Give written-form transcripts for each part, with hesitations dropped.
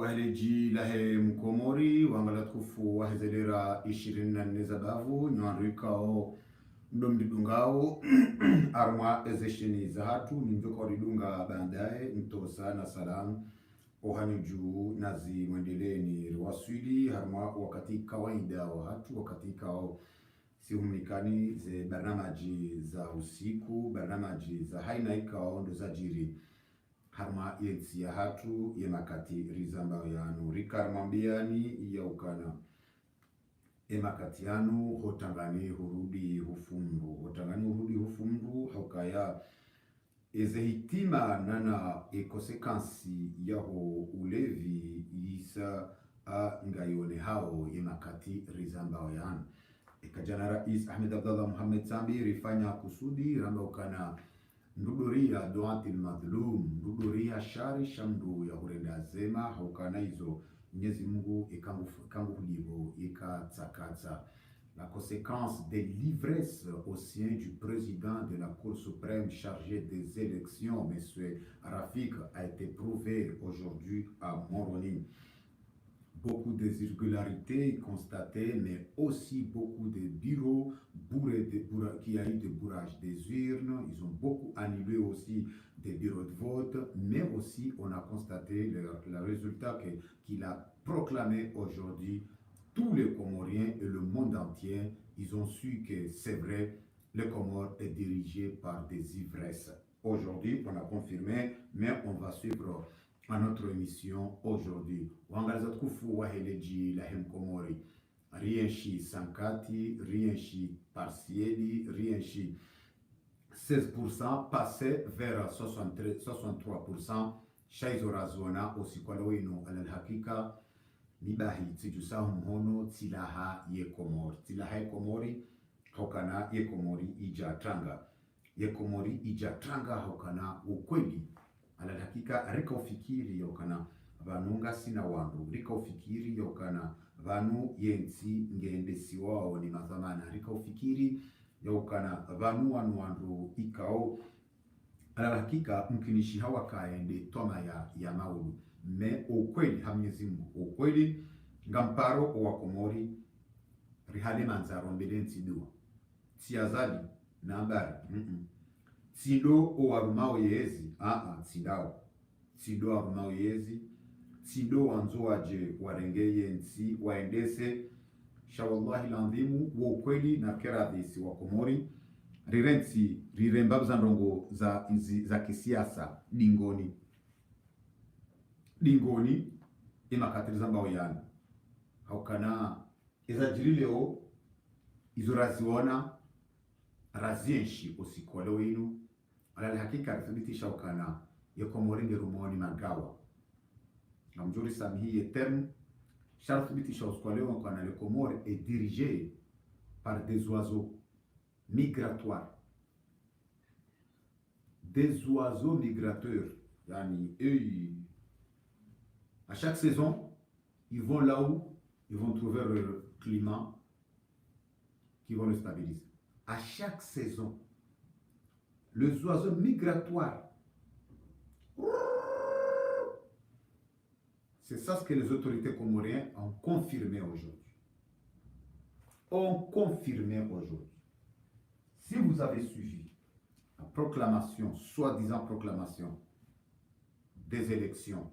waheleji lahe mkomori wangala tukufu wahezelera 24 zabavu nywanrikao mdomdidungao armwa ezesheni za hatu nimveko ridunga bandaye mtosa na salamu ohani juu nazi mwendeleni riwaswili harmwa wakati kawaida wa hatu wakati kao sihumikani ze barnamaji za usiku barnamaji za haina ikao ndo za jiri harma yensi ya hatu ya makati rizamba yanu rikarmambiani ya ukana emakati yanu hotangani hurudi hufundu hokaya ezehitima nana konsekansi yaho ulevi yisa a ngayone hao yemakati rizamba yanu ekajana Rais Ahmed Abdallah Mohamed Sambi rifanya kusudi ramba ukana nduduria doatil madhlum nduduria shari shamdu ya hurenda zema haukana hizo Mwenyezi Mungu ikangu libo ikatsakatsa. La conséquence des livresses au sein du président de la Cour suprême chargé des élections, M. Rafik, a été prouvée aujourd'hui à Moroni. Beaucoup d'irrégularités constatées, mais aussi beaucoup de bureaux qui a eu de bourrage des urnes. Ils ont beaucoup annulé aussi des bureaux de vote, mais aussi on a constaté le résultat qu'il a proclamé aujourd'hui. Tous les Comoriens et le monde entier, ils ont su que c'est vrai, le Comore est dirigé par des ivresses. Aujourd'hui, on a confirmé, mais on va suivre à notre émission aujourd'hui. Wangaza tukufu waheleji lahem Komori. Rienchi sankati, rienchi partieli, rienchi 16% passé vers 63%. Shaizorazona osikwalowino alal hakika mibahi tsijusahu mhono tsilaha ye Komori. Tsilaha ye Komori hokana ye Komori ijatranga. Ye Komori ijatranga hokana ukweli. Alal hakika rika ufikiri yokana vanunga sina wandu rika ufikiri yokana vanu yensi ngendesi wao ni mazamana rika ufikiri yokana vanu wandu ikao alal hakika mkinishi hawa kaende toma ya maulu me ukweli hamnyezi Mungu ukweli ngamparo wa Komori rihale manzaro mbelensi dua siazali na habari Sido o warumao yezi, Sido warumao yezi, Sido wanzo waje warengeye nsi, waendese, shawallahi landhimu, ukweli na keradhisi wa Komori, rirensi, rirembabu za ndongo za kisiasa, dingoni, imakatiri zambao yani. Haukana, izajiri leo, izoraziona, razienshi osikwalo inu, alal hakika rithibitisha ukana ya Komori ngerumoni magawa. Na mjuri samihi eterne, sharithibitisha osikwalo ukana le Komori est dirigé par des oiseaux migratoires. Des oiseaux migrateurs. Yani, eux, à chaque saison, ils vont là où ils vont trouver le climat qui vont le stabiliser. À chaque saison, les oiseaux migratoires, c'est ça ce que les autorités comoriennes ont confirmé aujourd'hui. Si vous avez suivi la proclamation, soi-disant proclamation des élections,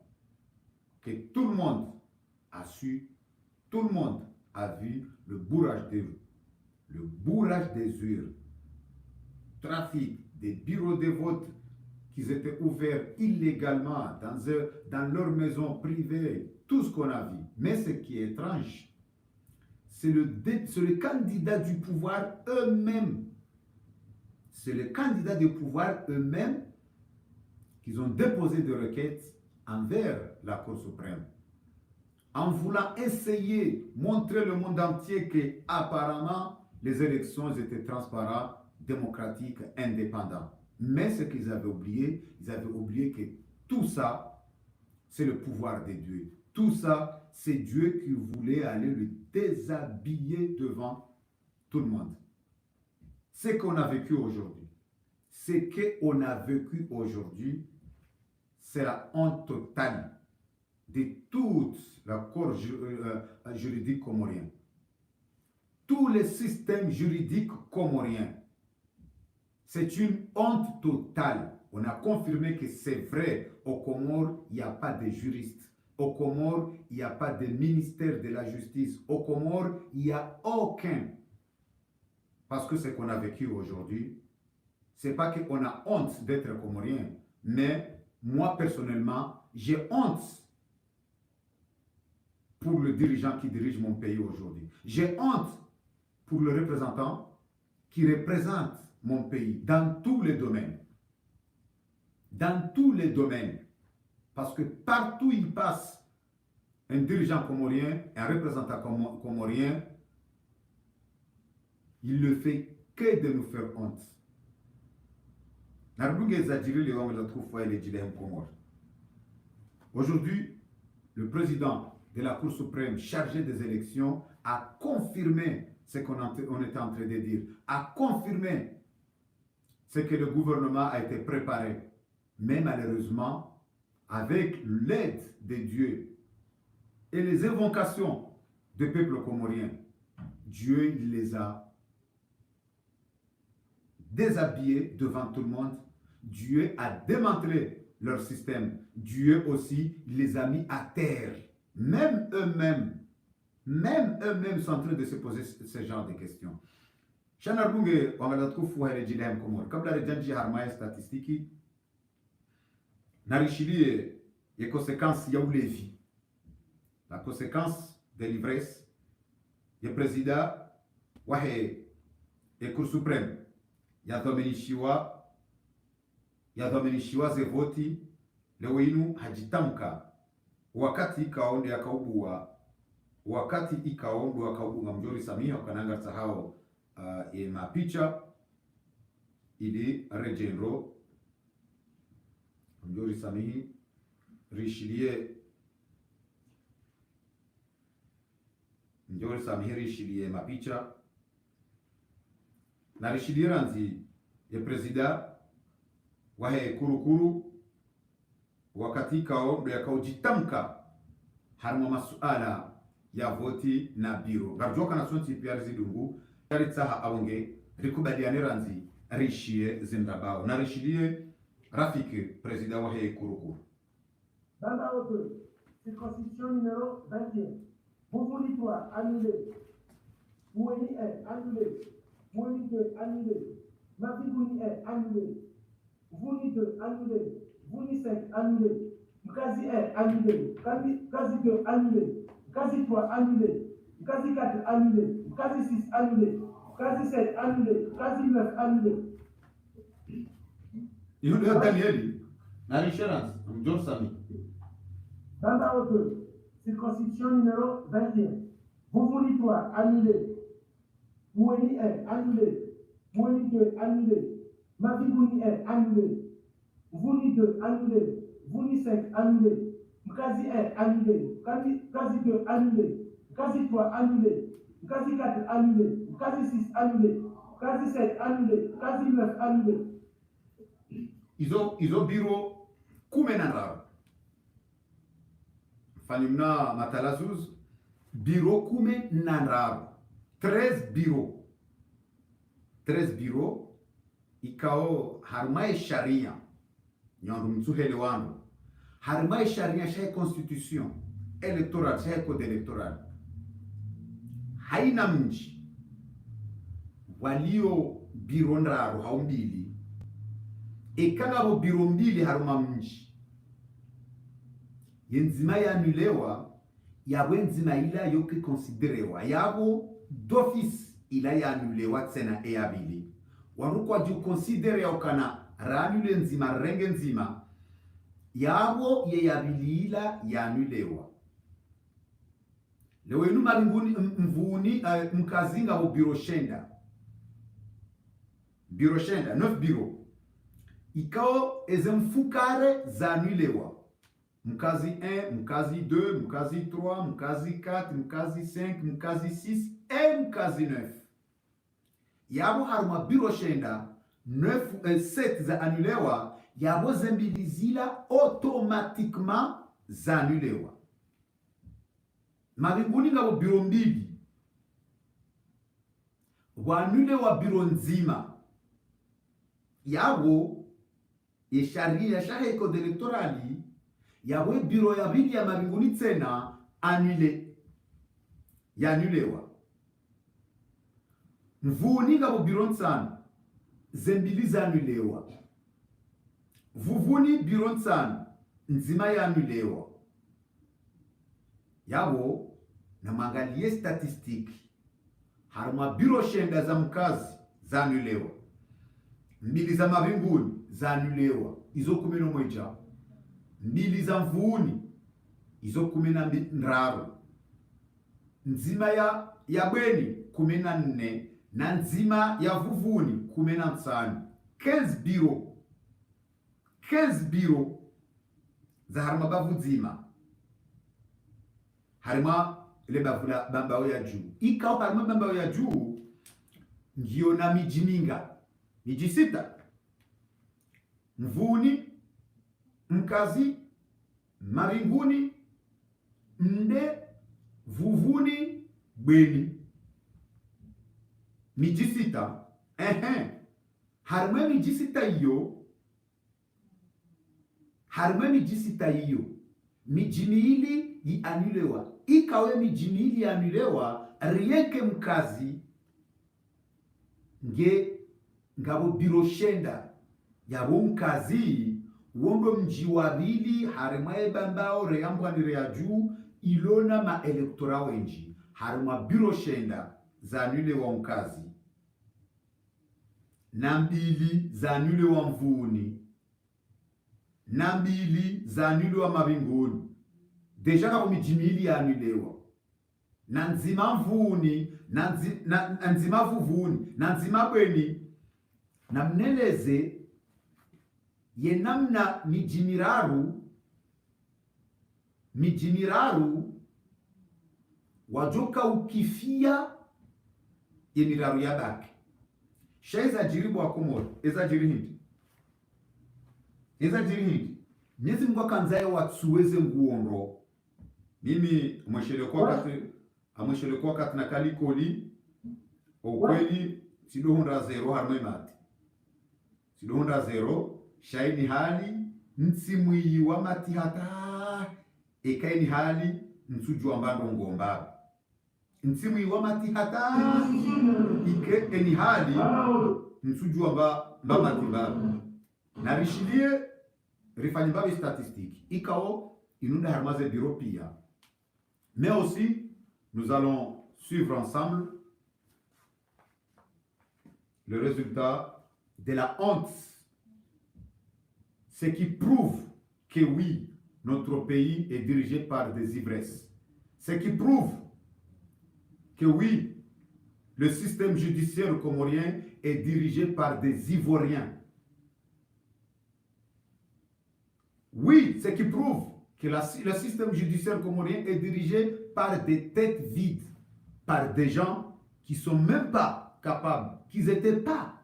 que tout le monde a su, tout le monde a vu le bourrage des urnes, trafic des bureaux de vote qui étaient ouverts illégalement dans leurs maisons privées, tout ce qu'on a vu. Mais ce qui est étrange, c'est le candidat du pouvoir eux-mêmes. C'est les candidats du pouvoir eux-mêmes qui ont déposé des requêtes envers la Cour suprême, en voulant essayer de montrer le monde entier que apparemment les élections étaient transparentes, démocratiques, indépendantes. Mais ce qu'ils avaient oublié, que tout ça, c'est le pouvoir de Dieu. Tout ça, c'est Dieu qui voulait aller le déshabiller devant tout le monde. Ce qu'on a vécu aujourd'hui, c'est la honte totale de tout le corps juridique comorien. Tous les systèmes juridiques comoriens. C'est une honte totale. On a confirmé que c'est vrai. Aux Comores, il n'y a pas de juristes. Aux Comores, il n'y a pas de ministère de la justice. Aux Comores, il n'y a aucun. Parce que ce qu'on a vécu aujourd'hui, ce n'est pas qu'on a honte d'être comorien, mais moi personnellement, j'ai honte pour le dirigeant qui dirige mon pays aujourd'hui. J'ai honte pour le représentant qui représente mon pays dans tous les domaines. Dans tous les domaines. Parce que partout il passe, un dirigeant comorien, un représentant comorien, il ne fait que de nous faire honte. Aujourd'hui, le président de la Cour suprême chargé des élections a confirmé ce qu'on était en train de dire, a confirmé ce que le gouvernement a été préparé. Mais malheureusement, avec l'aide de Dieu et les invocations du peuple comorien, Dieu il les a déshabillés devant tout le monde. Dieu a démantelé leur système. Dieu aussi les a mis à terre. Même eux-mêmes sont en train de se poser ce genre de questions. Chanarbunge, on va trouver fouet de Jilem Komor. Comme la région harmaï statistique, n'arichili les conséquences yaoulevi. La conséquence de l'ivresse, le président, wahé, et Cour suprême, yadomenishiwa zevoti, lewinu hajitamka, wakati ikaonde akaubua, wakati ikaondo akaubu mjori Samia wakananga sahao mapicha ili rejenro mjori Samia rishilie mapicha na rishilie ranzi ya presida wahe kurukuru wakati kaondo yakaujitamka harma masuala ya voti na biro garjoka na sonti pia zidungu taritsaha awonge rikubaliane ranzi rishie zindabao na rishilie rafiki presida wahe kurukuru Bamba autre circonscription numéro 21 Bouvouni-toi annulé Moueni est annulé Moueni 2 annulé Mafigouni est annulé Vouni 2 annulé Vouni 5 annulé Mkazi est annulé Mkazi 2 annulé Mkazi 3 annulé Mkazi 4 annulé Mkazi 6 annulé Mkazi 7 annulé Mkazi 9 annulé. Il y a Daniel, la référence, John Sami. Bamba autre circonscription numéro 21 Bouvouni-toi annulé Moueni est annulé Moueni 2 annulé Mafigouni est annulé Vouni 2 annulé Vouni 5 annulé Mkazi est annulé Mkazi 2 annulé Mkazi 3 annulé Mkazi 4 annulé Mkazi 6 annulé Mkazi 7 annulé Mkazi 9 annulé. Izo bureau kumenara Fanimna Matalazuz bureau kume nanrar 13 bureaux ikao harmai sharia nyandu mtsuhelewano harmai sharia shay constitution électorale shay code électoral haina mji walio bureau nraro haumbili ikagabo bureau mbili haruma mji yenzima yanulewa yabo enzima ila yoke considerewa yabo d'office ila yanulewa tsena eyabili waruko ju considere okana ranule nzima renge nzima yabo yeyabili ila yanulewa lewenu malinguni mvuni mkazinga ho bureau shenda 9 bureau ikao ezemfukare zanulewa Mkazi 1, Mkazi 2, Mkazi 3, Mkazi 4, Mkazi 5, Mkazi 6 et Mkazi 9. Yabo haruma biro shenda 7 za anulewa, yabo zembilizila automatiquement zanulewa. mavinguni ngabo biro mbili wanule wa biro nzima yabo yesharia shahe code electorali yawe biro ya bili ya mavinguni tena anule yanulewa mvuni ngabo biro nsana zembili zanulewa vuvuni biro nsana nzima yanulewa yabo na mangalie statistiki haruma biro shenda za mkazi zanulewa mbili za mavinguni zanulewa izo 11 mbili za mvuni izo 12 nzima ya bweni 14 na nzima ya vuvuni 15 15 biro za harima bavu nzima harima ile bavula bambao ya juu ikao harima bambao ya juu ngiyo na miji minga miji 6 mvuni mkazi maringuni mde vuvuni bweni miji 6 harima miji 6 hiyo miji miili yanulewa ikawe miji miili yanulewa rieke mkazi ngabo biro shenda yabo mkazi wondo mji wabili harima ebambao reyambwanire ya juu ilona ma elektora wenji harima biro shenda zanulewa mkazi na mbili zanulewa mvuni na mbili zanulewa mavinguni deja kako miji miili yanulewa na nzima mvuni na nzima vuvuni na nzima bweni na mneleze ye namna miji miraru wajoka ukifia ye miraru ya baki shaiza jiribu wa Komoro eza jiri hindi nyezi Mungu akanzaye watsuweze nguondo mimi amweshelekwa kati na kalikoli okweli sidohunda zero harmemati sidohunda zero shaini hali nsimwi wa mati hata ekaini hali nsujua mbando ngomba nsimwi wa mati hata ike eni hali nsujua mba mati mba na rishilie rifani mbabi statistiki ikao inunda harmaze biro pia. Mais aussi, nous allons suivre ensemble le résultat de la honte. Ce qui prouve que oui, notre pays est dirigé par des ivresses. Ce qui prouve que oui, le système judiciaire comorien est dirigé par des Ivoiriens. Oui, ce qui prouve que le système judiciaire comorien est dirigé par des têtes vides, par des gens qui ne sont même pas capables, qui n'étaient pas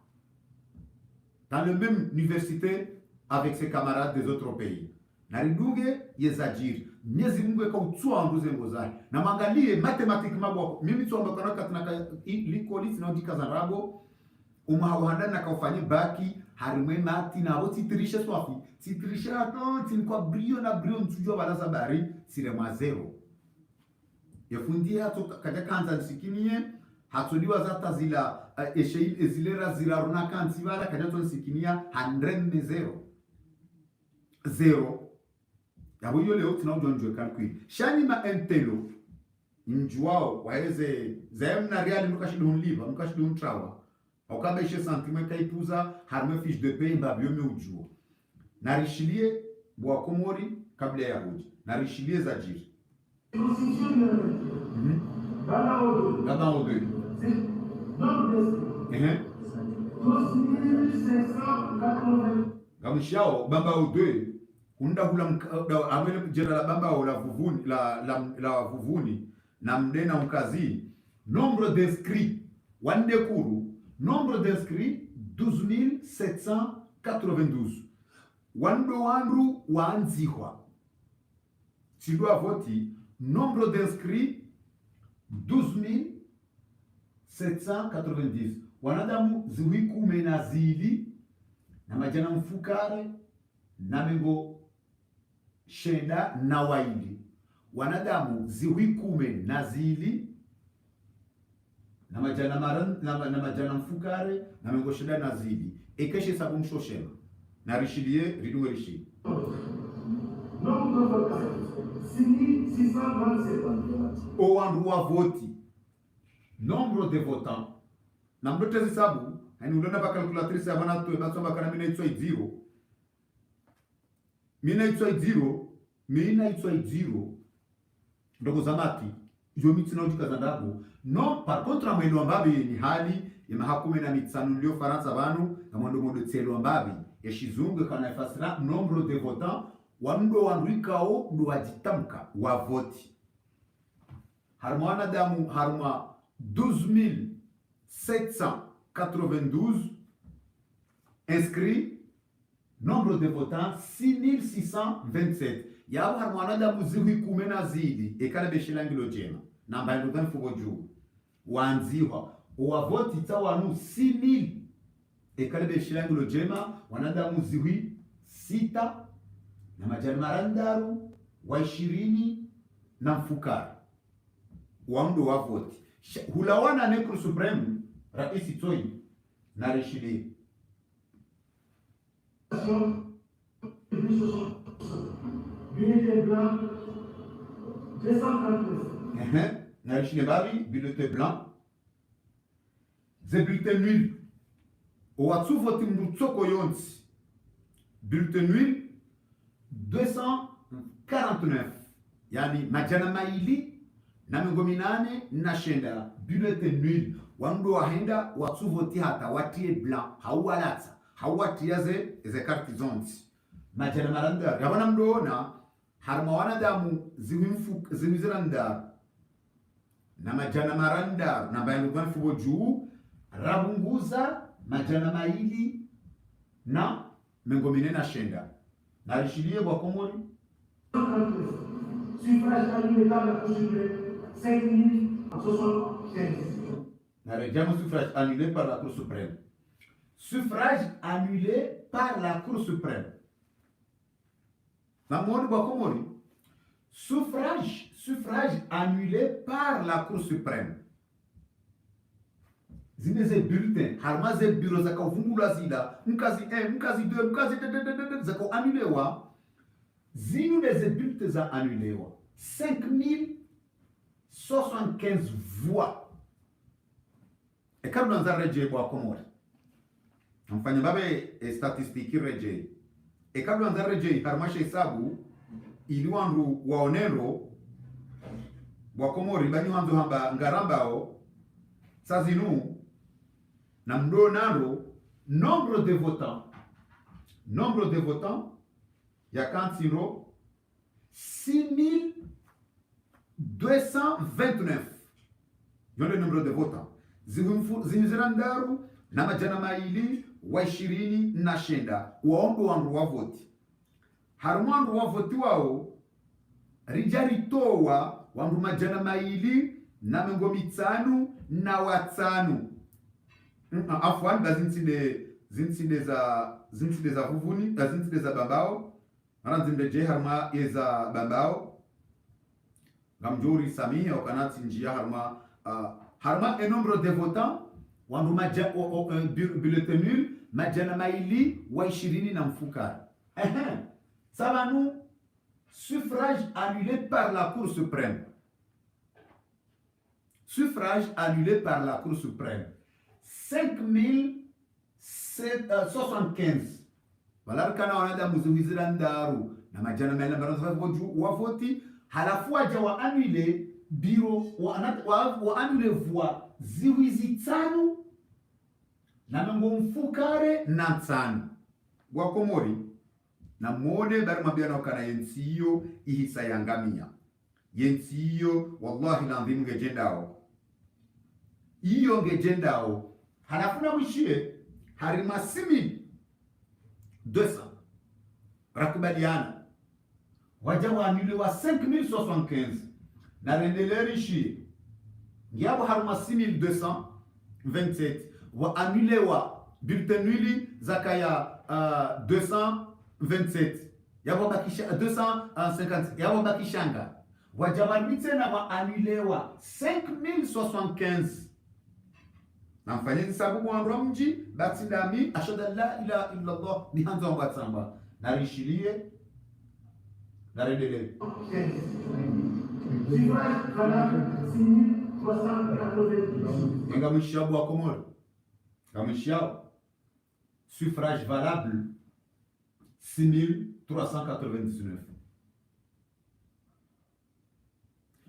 dans la même université avec ses camarades des autres pays. Naridunge yezajiri Mwenyezi Mungu ekautsoa nduze ngozai na mangalie mathematiquement bwako mimi tsomba kana katina likoli sinodika za rabo umahawanda na kaufanye baki harimwe mati na abo titrisha swafi titrisha to tinkwa brio na brio ntujwa balaza bari sire mwa zero yafundi hato kaja kanza nsikinie hatuliwa zata zila ezilera zila runa kanzi bala kaja to nsikinia 100 zero yabo yo leo tunaojonjwe kalkui shani ma entelo njwao waeze zaemna real mukashidun liba mukashidun trawa okabeshe sentiment kaipuza harme fiche de paye mbabyo meujuo narishilie bwa komori kabla ya hoji narishilie zajiri baba odo gamshao baba odo kunda hula amele jela la bamba la vuvuni la vuvuni na mdena ukazi nombre d'inscrits wandekuru nombre d'inscrits 12792 wando wandu waanzihwa chidwa voti nombre d'inscrits 12790 wanadamu ziwikume na zili na majana mfukare na mengo shenda na waili wanadamu ziwikume na zili na majana mfukare na mengo shenda na zili ekeshe sabu mshoshema na rishilie ridunge rishi o wandu wa voti nombre de votants na mdote sabu hani ulona pa calculatrice abana tu basoma kana mina itsoi 0 mina itsoi 0 ndogo zamati jo mitina utika zandabu no par contre amwelo ambabi ni hali ya mahakumi na mitsanu ndio Faransa banu na mondo tselo ambabi ya shizungu kana ifasira nombre de votants wando wanrikao ndo wajitamka wa voti harmwana damu harma 12792 inscrits, nombre de votants 6627. Yabo harmwana damu ziwi kumena zidi ekala beshilangilo jema namba ndo dan fugo juu wanziwa wa voti tawanu 6000 ekala beshilangilo jema wanadamu ziwi sita na majani marandaru wa 20 na mfukara wamdo wa voti hulawana ne Cour supreme raisi toi na rishidi bulletin blanc 239 na rishidi babi bulletin blanc ze bulletin nul watsu voti mrutsoko yonti bulletin nul 249 yani majana maili na mingominane na shenda bulletin nul wando wahenda watsuvoti hata watie blanc hauwalatsa hauwatia ze karti zonti majana marandar yabana mdoona harma wanadamu ziwizirandar na majana marandar na bayanu kwa fugo juu rabunguza majana maili na mingomine na shenda na rishilie kwa komori suffrage annulé par la Cour suprême 5075. Suffrage annulé par la Cour suprême. Suffrage annulé par la Cour suprême. Suffrage annulé par la Cour suprême. Zineze bulletin, harma ze bureau zaka uvungula zila, mkazi 1, mkazi 2, mkazi 2 zaka annulewa. Zinu deze bulletins za annulewa. 5075 voix. E kabla nza reje kwa komori. Mfanya babe statistiki reje. E kabla nza reje harmasha hesabu ili wandu waonero wa komori bani wandu hamba ngarambao sazinu na mdo naro nombre de votants ya kantiro 6229 yonde nombre de votants zinzirandaru na majana maili wa 20 na shenda waombo wandu wa voti harumwandu wa voti wao rijaritowa wandu majana maili na mengo mitanu na watanu afwan bazintsinde za vuvuni bazintsinde za bambao aranzimbeje harma eza bambao ngamjuri samia okanati njia harma un nombre de votants wandu bulletin nul majana maili wa 20 na mfukara sabanu suffrage annulé par la Cour suprême. Suffrage annulé par la Cour suprême. 5075. Voilà kana wanada muzuwizira ndaru na majana mela baraza wa voti halafu waja wa annulé biro wa annulé voix ziwizi tano na mengo mfukare na tano wa komori na mone bari mabiana kana yensiyo ihisa yangamia yensiyo wallahi na ndhimu ngejendao iyo ngejendao halafu na mwishie harima 6200 rakubaliana waja wa annulé wa 5075 na rendelerishi yabo haruma 6227 wa anulewa bulletin nuli zakaya 227 yabo bakisha 250 yabo bakishanga wajabani tena wa anulewa 5075 na mfanyeni sababu wa mji batindami ashhadu la ilaha illa Allah ni hanzo mbatsamba narishilie naredele Suffrage valable 6390. Enga mshabu wa Komoro. Kamishao. Suffrage valable 6399.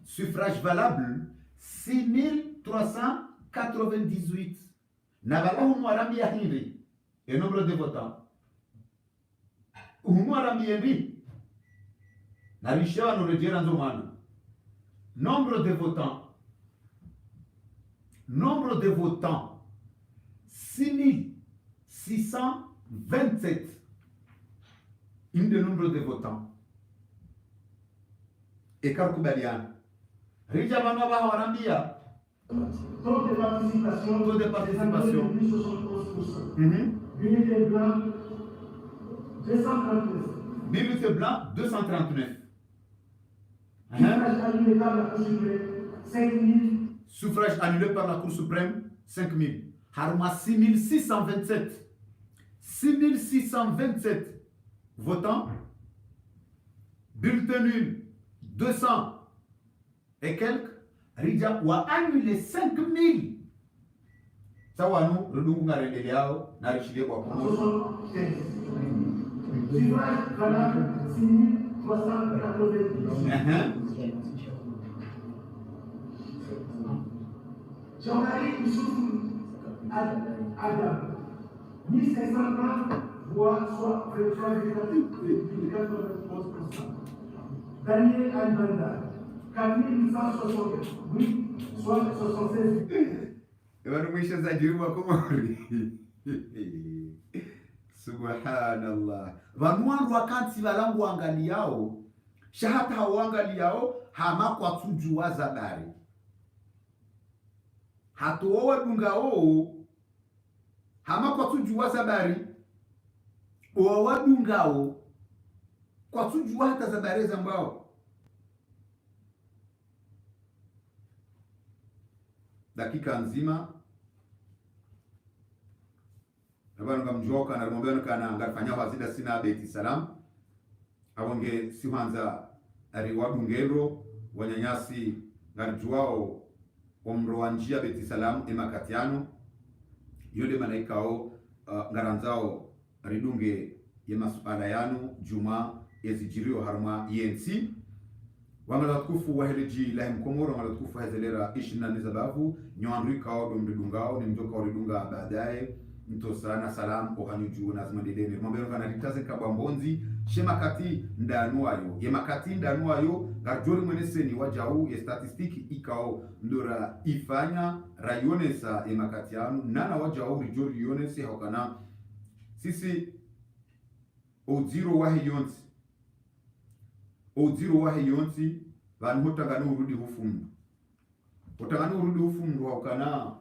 Suffrage valable 6398. Nabala humu ya hindi. Et nombre de votants. Humu arambi hindi. Narishawa nurejera nzomana. Nombre de votants. Nombre de votants. 6627. Une de nombre de votants. Et Karkoubalian. Rijabana Baharambia. Taux de participation. Taux de participation. 71%. Unité blanc 239. Bulletin blanc 239. Suffrage annulé par la Cour suprême, 5000. Harma 6627. 6627 votants. Bulletin nul 200 et quelques. Rija wa annulé 5000. Sawanu, redungu ngarendele yao, narishilie kwa Komoro. Suffrage valable 6390. Jean-Marie Youssouf Adam, 1530 voix, soit 23,91%. Daniel Albanda, 4168, soit 76%. Ebanu mwisho za jiru wa Komori. Subhanallah. Vanwandu wakanti valangu angaliao, shahata hawangaliao, hama kwa tujua zabari. Hatuowa dungao, hama kwa tujua zabari. Owa dungao, kwa tujua hata zabari zambao. Dakika nzima nabanu ngamjoka na rumobeno kana ngarfanya wazida sina beti salam awonge siwanza ari wadungero wanyanyasi ngarjuao omro wanjia beti salam emakatiano yode malaikao ngaranzao ridunge yemasupala yanu juma ezijirio harma yensi wamalatukufu waheliji lahim Komoro wamalatukufu hazelera 24 zabavu nywandu kao domdungao ni mjoka oridunga baadaye mtosana salam ohanyuju nazimandele mwambeno kana ritaze kabambonzi shemakati ndanuayo yemakati ndanuayo gajori mweneseni wajau ye statistiki ikao ndora ifanya rayonesa yemakati anu nana wajau rijori yonese hokana sisi oziro wahe yonsi vanhu hotangana urudi hufundu hokana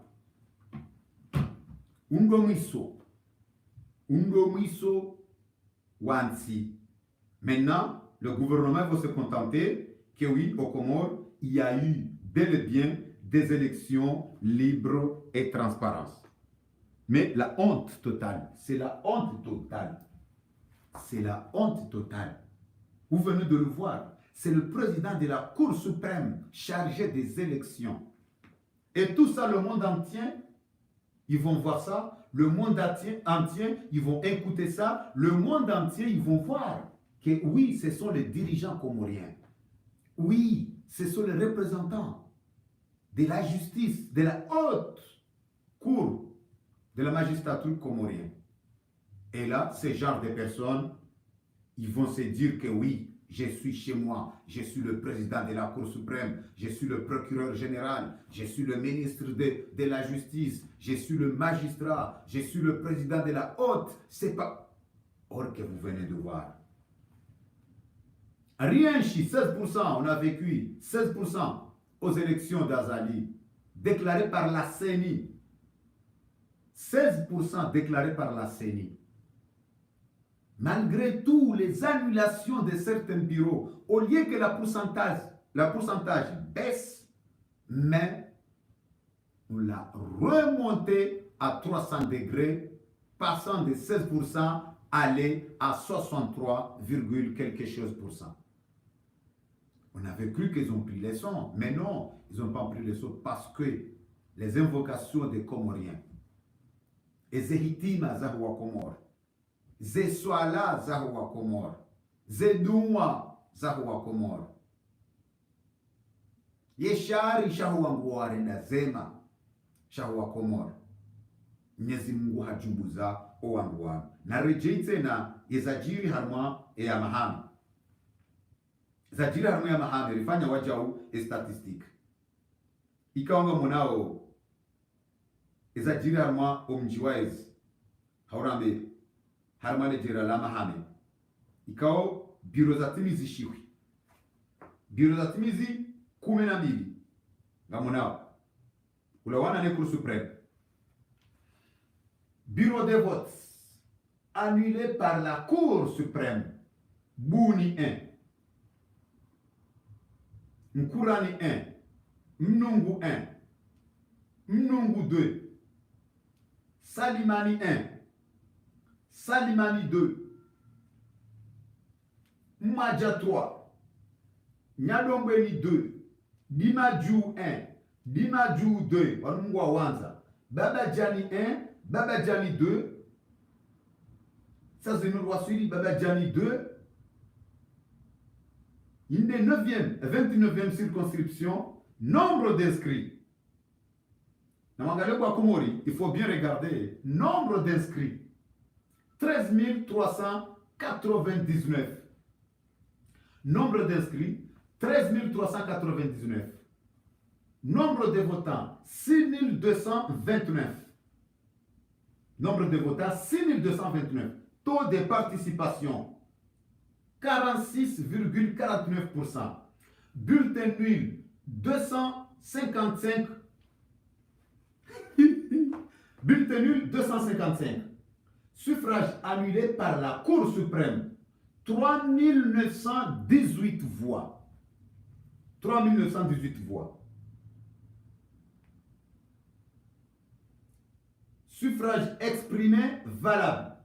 undo mwiso wansi. Maintenant, le gouvernement va se contenter que oui, au Comores, il y a eu bel et bien des élections libres et transparentes. Mais la honte totale, c'est la honte totale. C'est la honte totale. Vous venez de le voir, c'est le président de la Cour suprême chargé des élections. Et tout ça, le monde entier, ils vont voir ça, le monde entier, ils vont écouter ça, le monde entier, ils vont voir que oui, ce sont les dirigeants comoriens. Oui, ce sont les représentants de la justice, de la haute cour de la magistrature comorienne. Et là, ce genre de personnes, ils vont se dire que oui, je suis chez moi, je suis le président de la Cour suprême, je suis le procureur général, je suis le ministre de la justice, je suis le magistrat, je suis le président de la haute. C'est pas... Or que vous venez de voir. Rien chez 16%, on a vécu 16% aux élections d'Azali. déclarés par la CENI. 16% déclarés par la CENI. Malgré tout, les annulations de certains bureaux, au lieu que la pourcentage baisse, mais on l'a remonté à 300 degrés, passant de 16% aller à 63, quelque chose pour cent. On avait cru qu'ils ont pris les leçons, mais non, ils n'ont pas pris les leçons parce que les invocations des Comoriens, Ezehitima Zahwa Komor, Zeswala Zahwa Komor, Zeduma Zahwa Komor, Yeshari Shahwa Nguare na Zema Shahwa Komor, Mwenyezi Mungu hajumbuza owanguana. Na rejei tena Ezajiri harma ya mahame. Ezajiri harma ya mahame rifanya wajau statistique. Ikaonga munao Ezajiri harma omjiwaiz haurambe harma lejera la mahame. Ikao biro za timizi shiwi. Biro za timizi 12 ngamunao. Ulawana ne Cour suprême. Bureau de vote annulé par la Cour suprême. Bouni 1. Nkurani 1. Mnungu 1. Mnungu 2. Salimani 1. Salimani 2. Mmadja 3. Nyadombeni 2. Dimaju 1. Dimaju 2. Wanungu wa wanza. Baba Jani 1. Baba Djani 2. Ça c'est une loi suivie. Baba Djani 2. Une des 29e circonscription, nombre d'inscrits. Il faut bien regarder. Nombre d'inscrits. 13 399. Nombre d'inscrits. 13 399. Nombre de votants. 6 229. Nombre de votants, 6229. Taux de participation, 46,49%. Bulletin nul, 255. Bulletin nul, 255. Suffrage annulé par la Cour suprême, 3918 voix. 3918 voix. Suffrage exprimé valable.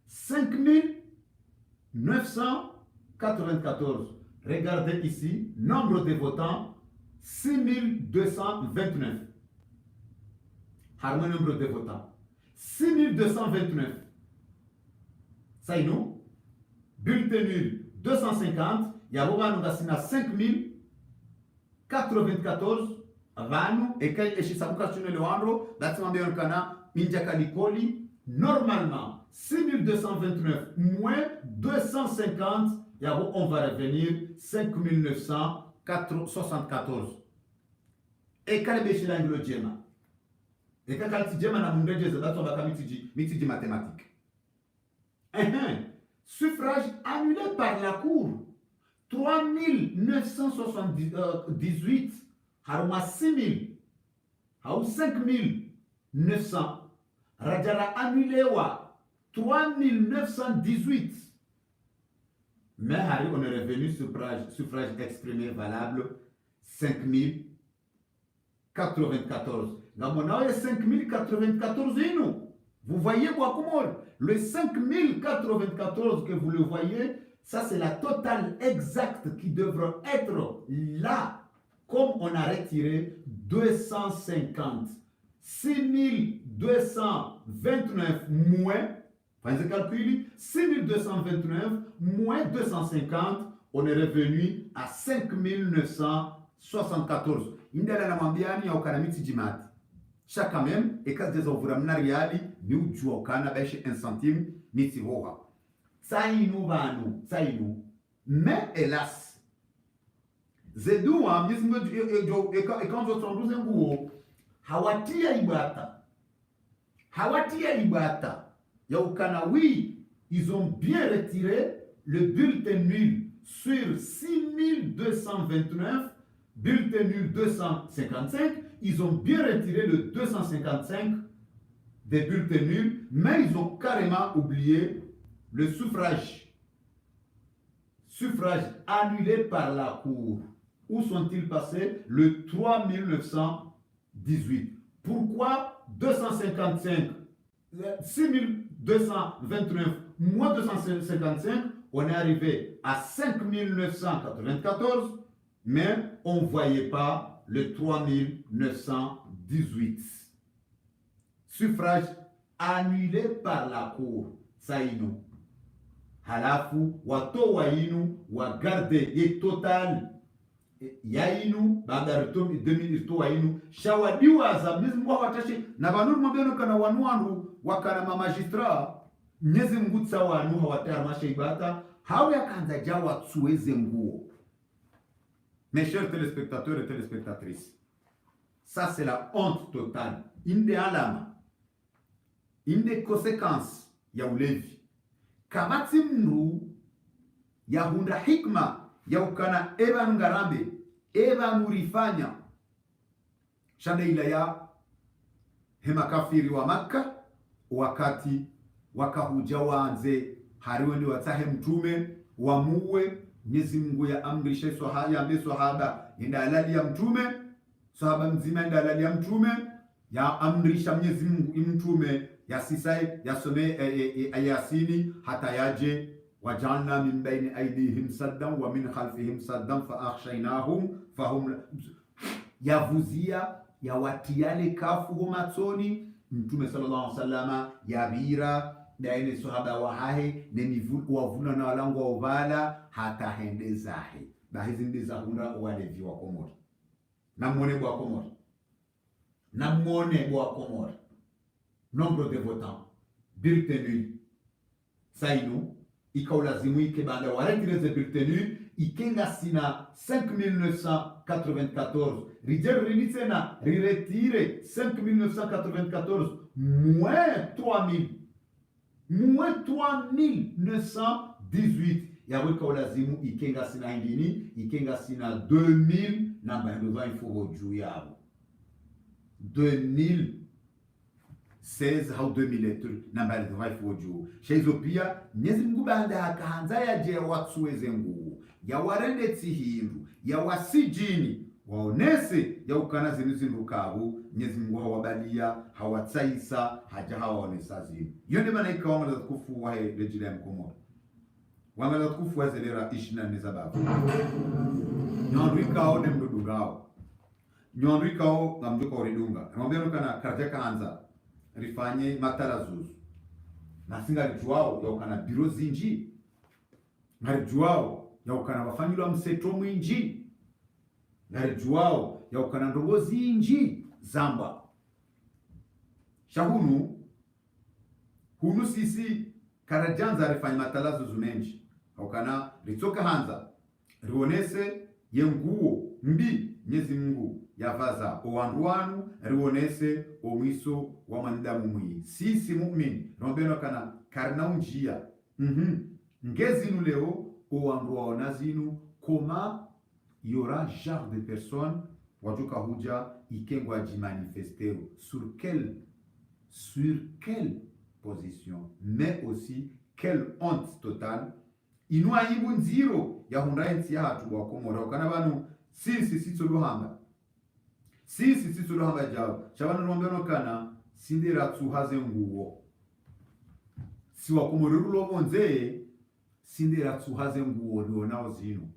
5994. Regardez ici, nombre de votants, 6229. Harmon nombre de votants. 6229. Ça y est, nous. Bulletin nul, 250. Yaboba nous a 5094. Vanu ekai eshisabuka le wandro datima kana minjaka likoli normalement 6229 moins 250 yabo on va revenir 5974 et kale beshila ngilo jema et kalti jema na mundeje zato baka mitiji mathématique suffrage annulé par la cour 3978 haruma 6000 hau 5900 rajara annulewa 3918 mais hari on est revenu suffrage exprimé valable 5094 ngamonao ya 5094 inu vous voyez quoi comment le 5094 que vous le voyez ça c'est la totale exacte qui devrait être là. Comme on a retiré 250, 6229 moins, enfin, calcul, 6229 moins 250, on est revenu à 5974. Indela na mambiani ya ukanamiti jimati. Chaque même, et quand des ouvres mnariali, nous jouons kana beche 1 centime, miti voha. Ça y nous va nous, ça y nous. Mais hélas, Zedua, et quand je suis nguo, hawatia ibata. Yaukana, oui, ils ont bien retiré le bulletin nul sur 6229, bulletin nul 255, ils ont bien retiré le 255 des bulletins nuls, mais ils ont carrément oublié le suffrage. Suffrage annulé par la Cour. Où sont-ils passés? Le 3 918. Pourquoi 255, 6229 moins 255, on est arrivé à 5994, mais on ne voyait pas le 3918. Suffrage annulé par la Cour. Saïno. Halafu watoa inu wagarde ye total ya inu baada ya 2000 inu shawadiwa za Mwenyezi Mungu watashi na banuru mabeno kana wanwandu wakana ma magistrat Mwenyezi Mungu tsawanu hawatara mashaibata hawe akanza jawa tsuweze nguo. Mes chers téléspectateurs et téléspectatrices, ça c'est la honte totale. Une des alama, une des conséquences ya ulevi. Kamati mnu ya hunda hikma ya ukana eba ngarambe eba murifanya shanda ila ya hema kafiri wa Makka wakati wakahuja waanze hariwende watahe mtume wamuwe Mwenyezi Mungu ya amrisha sahaba enda halali ya mtume sahaba mzima enda halali ya mtume ya amrisha Mwenyezi Mungu mtume ya sisai ya some ayasini hata yaje wajalna min baini aydihim saddan wa min khalfihim saddan fa akhshaynahum fahum yavuzia ya watiale kafu matsoni mtume sallallahu alaihi wasallama yabira daine sahaba wa hahe ne mivu wavuna na walango wa uvala hata hende zahe bahizi ndiza hunda walevi wa Komori na mwone bwa Komori na mwone bwa Komori. Nombre de votants, bulletin nul. Saïnou, ikaulazimu ike banda waretireze bulletin nul, ikenga sina 5994. Rijel rinitsena riretire 5994 moins 3000. Moins 3918. Yawe kaulazimu ikenga sina ingini, ikenga sina 2000 na mbandova ifo juu yabo. 2016 au 2000 nambari dhaifu juu sheizo pia Mwenyezi Mungu baada akaanza yaje watsuweze nguo ya warende tsihindu ya wasijini waonese ya ukana zinuzindukabo Mwenyezi Mungu hawabalia hawatsaisa haja hawaonesa zini yone malaika wangala tukufu wa rejile ya Komori wangala tukufu wa zelera 24 zababu nyondwika ode mdudugao nyondwika o ngamduka oridunga ngombe kana karjaka anza rifanye matarazuzu na singa rijuao ya ukana biro zinji na rijuao ya ukana wafanyilo mseto mwinji na rijuao ya ukana ndogo zinji zamba shahunu hunu sisi karajanza rifanye matarazuzu menji ukana ritoka hanza rionese yenguo mbi Mwenyezi Mungu yavaza owanduanu rionese omwiso wa mandamu mwi sisi mu'min rombeno kana karna unjia ngezinu leo owandu waona zinu koma yora genre de personnes wajuka huja ikengwa ji manifester sur quelle position mais aussi quelle honte totale inu aibu nziro ya hundai nsi ya hatu wa Komoro kana banu sisi tuluhamba jao shabana rombeno kana sindira tsuhaze nguo si wa Komoro lobonze sindira tsuhaze nguo lionao zinu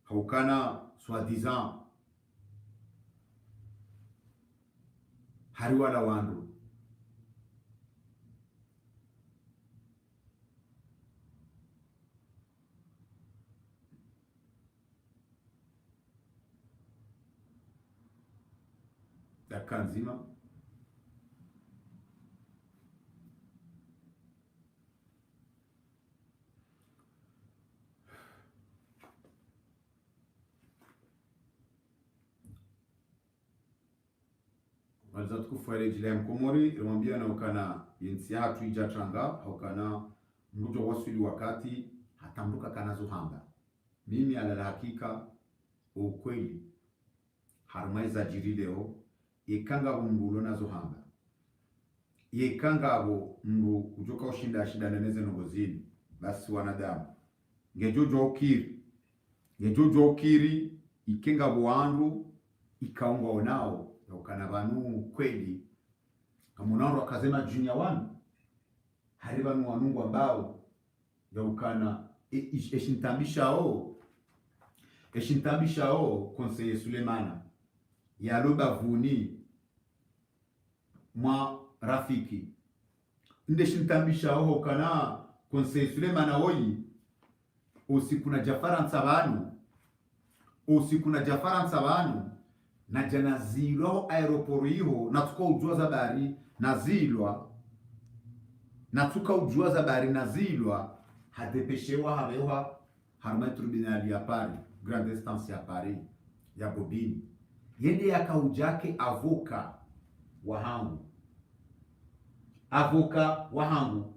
haukana soi-disant hariwala wandu dakika nzima walizatu kufuare jile Mkomori rumambia na ukana yensi hatu ijachanga ukana mrujo wasuli wakati hatamruka kanazo hamba mimi alala hakika ukweli harumaiza jiri leo yekanga mngulo nazo hamba yekanga mngu ujoka ushinda shida neneze nogozini basi wanadamu ngejojo ukiri ikenga wandu ikaunga onao yakana banu kweli kamunaro akazema junior wanu hari banu wanungu ambao yakana eshintambishao konseye Sulemana yaloba vuni mwa rafiki nde shintambishao kana konseye Sulemana oyi usiku na jafaransa banu na jana zilwa aeroporo iho na tuka ujua za bari na zilwa hadepeshewa habewa harma tribunali ya Paris grande instance ya Paris ya Bobini yende yakaujake avoka wahangu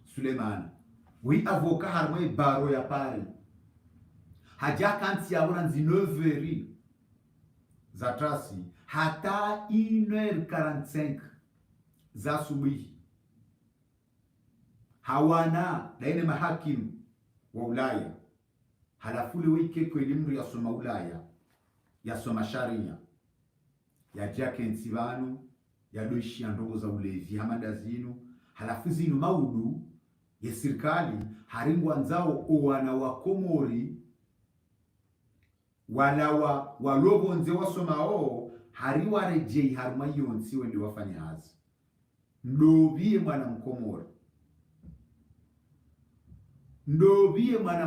Sulemani wi avoka harma baro ya Paris haja kanti ya wana nzinoveri za trasi hata 1h45 za subuhi hawana daine mahakimu wa Ulaya halafule wike kwa elimu ya soma Ulaya ya soma sharia ya jake nsibanu ya doishi ya ndogo za ulevi hamada zinu halafu zinu maudu ya serikali haringwa nzao owana wa Komori wala walobo nze wasomao hariwa rejei haruma yonsi wende wafanya hazi ndobie mwana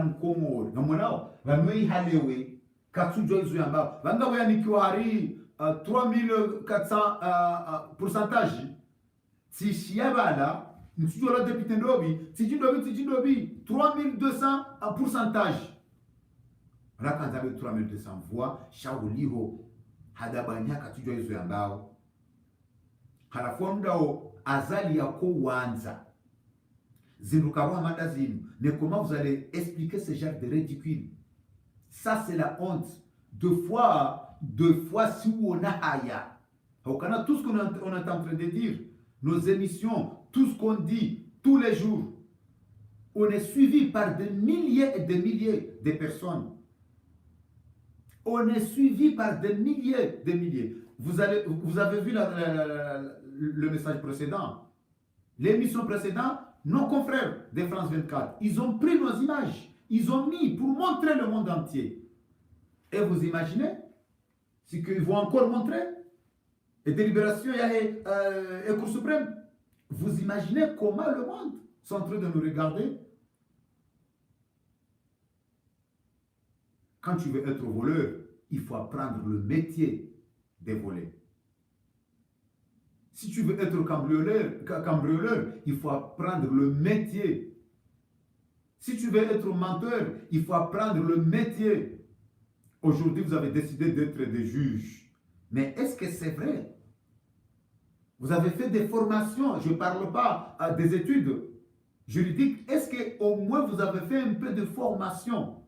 mkomori na mwanao vanwei halewe katsujo izo yambao vanga wayanikiwa hari 3400 pourcentage tishia bala nsujo la depute ndobi tijindobi 3200 pourcentage rakanzabe 3200 voix shauliho hadabanya katsujo izo yambao halafu mdao azali yako wanza zindukawa mada zinu. Mais comment vous allez expliquer ce genre de ridicule? Ça c'est la honte. Deux fois si on a haya. Tout ce qu'on est en train de dire, nos émissions, tout ce qu'on dit tous les jours, on est suivi par des milliers et des milliers de personnes. On est suivi par des milliers. Vous avez vu le message précédent. L'émission précédente, nos confrères de France 24, ils ont pris nos images, ils ont mis pour montrer le monde entier. Et vous imaginez ce qu'ils vont encore montrer? Et délibération et Cour suprême. Vous imaginez comment le monde est en train de nous regarder? Quand tu veux être voleur, il faut apprendre le métier de voler. Si tu veux être cambrioleur, il faut apprendre le métier. Si tu veux être menteur, il faut apprendre le métier. Aujourd'hui, vous avez décidé d'être des juges. Mais est-ce que c'est vrai? Vous avez fait des formations, je ne parle pas des études juridiques. Est-ce qu'au moins vous avez fait un peu de formation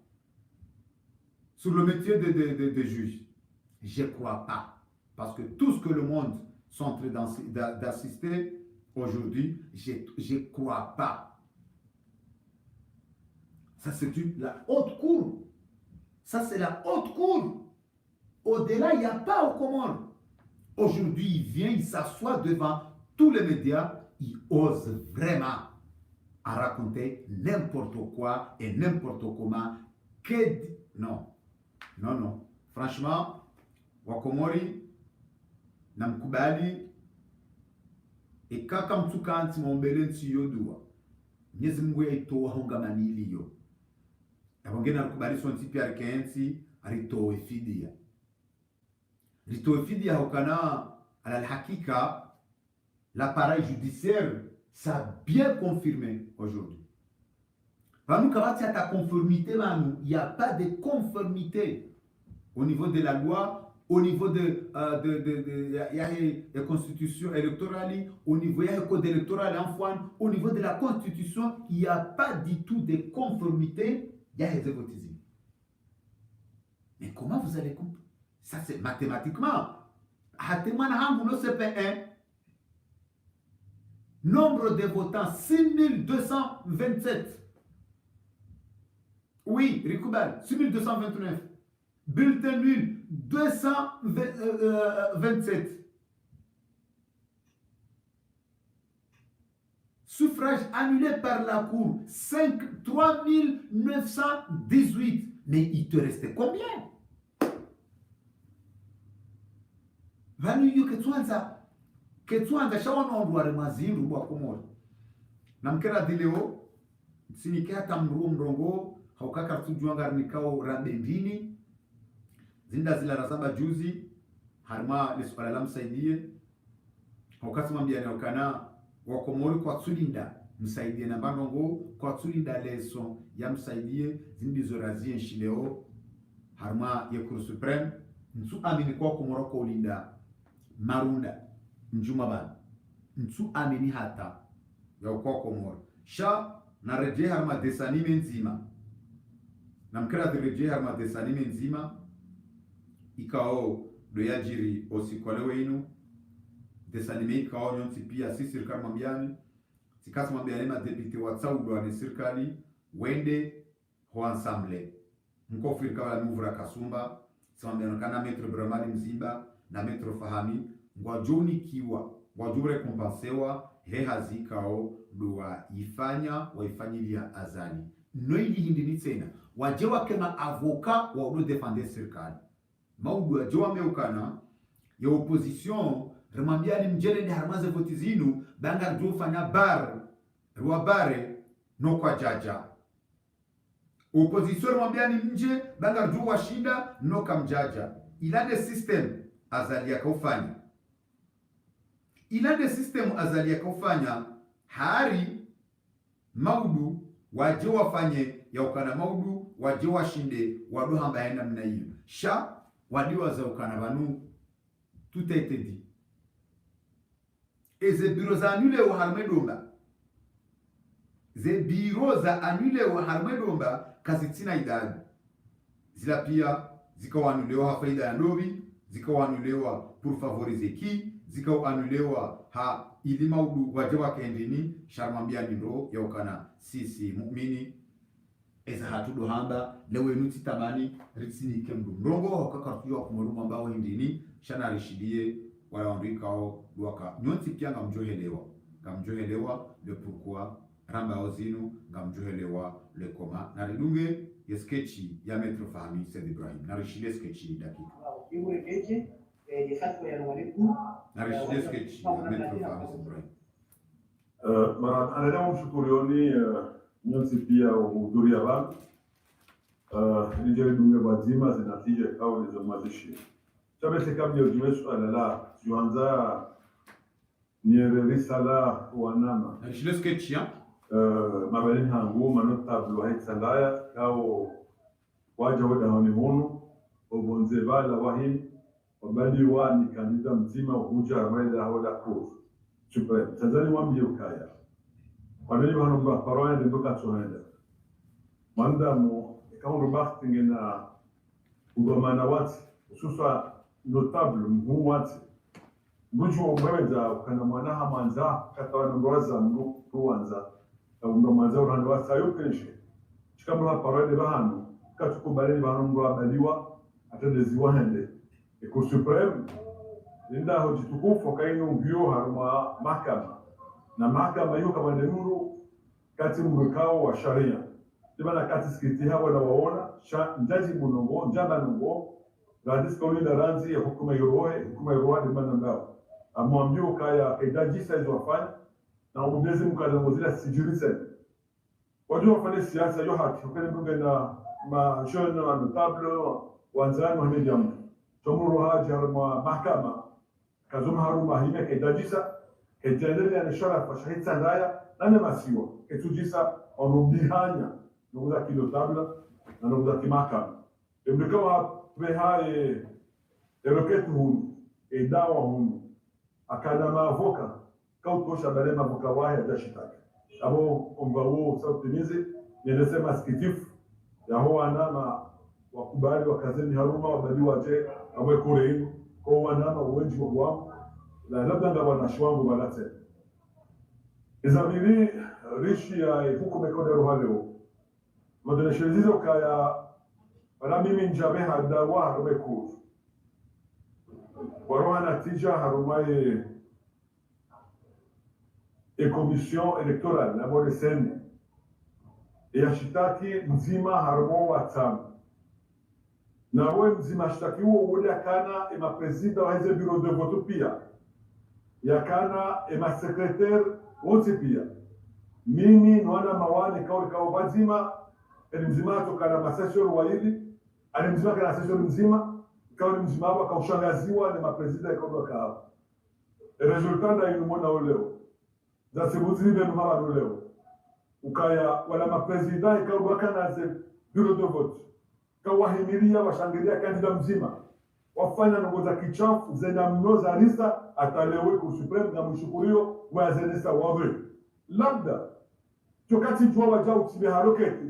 sur le métier de juge? Je ne crois pas. Parce que tout ce que le monde sont en train d'assister aujourd'hui, je ne crois pas. Ça, c'est la haute cour. Ça, c'est la haute cour. Au-delà, il n'y a pas au Comores. Aujourd'hui, il vient, il s'assoit devant tous les médias, il ose vraiment à raconter n'importe quoi et n'importe comment. Non. Franchement, Wakomori, namkubali ekaka mtuka anti mombele nti yodua Mwenyezi Mungu yaitoa honga maniliyo yabongena nakubali so nti pia kensi alitoa fidia hokana ala hakika l'appareil judiciaire ça a bien confirmé aujourd'hui. Vanu kabati ata conformité vanu, il n'y a pas de conformité au niveau de la loi. Au niveau de la constitution électorale, au niveau du code électoral, au niveau de la constitution, il n'y a pas du tout de conformité. Il y a des votes. Mais comment vous allez comprendre? Ça, c'est mathématiquement. hatimana hangu no CP1, nombre de votants 6227. Oui, Rikoubal, 6229. Bulletin nul, 227. Suffrage annulé par la Cour, 3918. Mais il te restait combien? Vanuyu ketwanza shawana ondware mazindu bwa komori. Namkera dileo sinike hata mrongo haukaka tujuanga nikao rabendini zinda zila rasaba juzi harma leswala la msaidie haukati mambia na ukana wakomori kwa tsulinda msaidie na bandongo kwa tsulinda leso ya msaidie zindi zorazie nshileo harma ya Cour supreme nsu amini kwa komoro kwa ulinda marunda njuma bana nsu amini hata ya kwa komoro sha na reje harma desanime nzima na mkera reje harma desanime nzima ikao do yajiri osikole wenu desanime ikao nyonti pia sisi serikali mambiani sikasi mambiani madepite wa tsaudo wa serikali wende ho ensemble mko firika wala muvura kasumba samambiano kana metro bramali mzimba na metro fahami ngwajoni kiwa ngwajure kompensewa he hazikao doa ifanya waifanyilia azali noili hindini tena wajewa kema avoka wa udo defender serikali maudu wajewa meukana ya opposition remambiani mjele de harmaze voti zinu banga dufanya bar ruabare no kwa jaja opposition remambiani mje banga du washinda no kamjaja ilade system azali yakofanya ilade system azali yakofanya hari maudu waje wafanye ya ukana maudu waje washinde wadu hamba yenda mna hiyo sha wadiwa za ukana banu tout a été dit et ze bureaux za annulé wa harmedomba ze bureaux za annulé wa harmedomba kazitina idadi zila pia zikawanulewa faida ya ndobi zikawanulewa pour favoriser qui zikawanulewa ha ili maudu waje wakendini sharmambia ndo ya ukana sisi muumini eza hatudo hamba lewe nuti tamani ritsini kemdu mrongo wakaka tuyo kumuruma mbao hindini shana rishidie wala wandikao duwaka nyonti pia ngamjohelewa le pourquoi ramba ozinu ngamjohelewa le koma na ridunge ya sketchi ya Maître Fahmi Said Ibrahim na rishidie sketchi dakika na rishidie sketchi ya Maître Fahmi Said Ibrahim mara anadamu mshukurioni nyonsi pia uhudhuria watu nijeri dunge wazima zinatija kao nizo mazishi chabese kabla ujume suala la juanza niere risala wanama rishidie sketchi ya mabelini hangu manotablo haitsandaya kao waja wada honihunu obonze bala wahim wabali wa ni kandida mzima uhuja ramela hoda kuf Supreme. Tanzania wambie ukaya. Wanani wanomba paroya ndoka tsoenda. Manda mo kaundu bakti ngena ugomana wati ususwa notable mhu wati. Mbujo mweza kana mwana hamanza katawa ndoza mbu ruanza. Ndo manza urando wasayo keshe. Chikamula paroya de bahano katukubaleni bahano abaliwa atendezi wahende. Eko Supreme linda hojitukufu kaino mbio haruma mahakama na mahakama hiyo kama nuru kati mwekao wa sharia tibana kati skiti hawa na waona njaji munongo njaba nongo radis kauli la ranzi ya hukuma yuroe ni mana mbao amwambio kaya kedaji saizo wafanya na umudezi mkada mozila sijurisen wajua wafanya siasa yo haki ukene mbunge na mashona wa notable wanzani wa mediamu tomuru haji haruma mahakama kazuma haruma hime kedajisa kejendelea ya nishara kwa shahid sandaya nane masiwa ketujisa onubihanya nukuza kilotabla na nukuza kimakama emdikawa pehae eroketu hunu edawa hunu akadama avoka kautosha balema avoka wahe ajashitaka abo ombawo sautimizi niendesema sikitifu ya hoa nama wakubali wakazeni haruma wabali waje amwe kure inu kwa wanama wengi wao la labda ndo wanashwangu balate izabiri rishi ya hukume kodero haleo modele shirizo kaya wala mimi njabe hada wa harume kuru waroha natija harumaye commission électorale na bode sene ya shitaki mzima harumo watano na we mzima shitaki huo ule akana ema presida wa hize bureau de vote pia yakana ema secrétaire wote pia mimi nwana mawani kauli kao bazima mzima tokana masession waili ali mzima kana session mzima kauli mzima hapa kaushangaziwa na mapresida kauli kao resultat na inumona oleo za sibuzi benu mama leo ukaya wala mapresident ikawa kana ze bureau de vote kawahimilia washangilia kandida mzima wafanya nongo za kichafu zena mnoza risa atalewe ku supreme na mshukurio wa zenesa wawe labda tokati jua waja utibe haroketi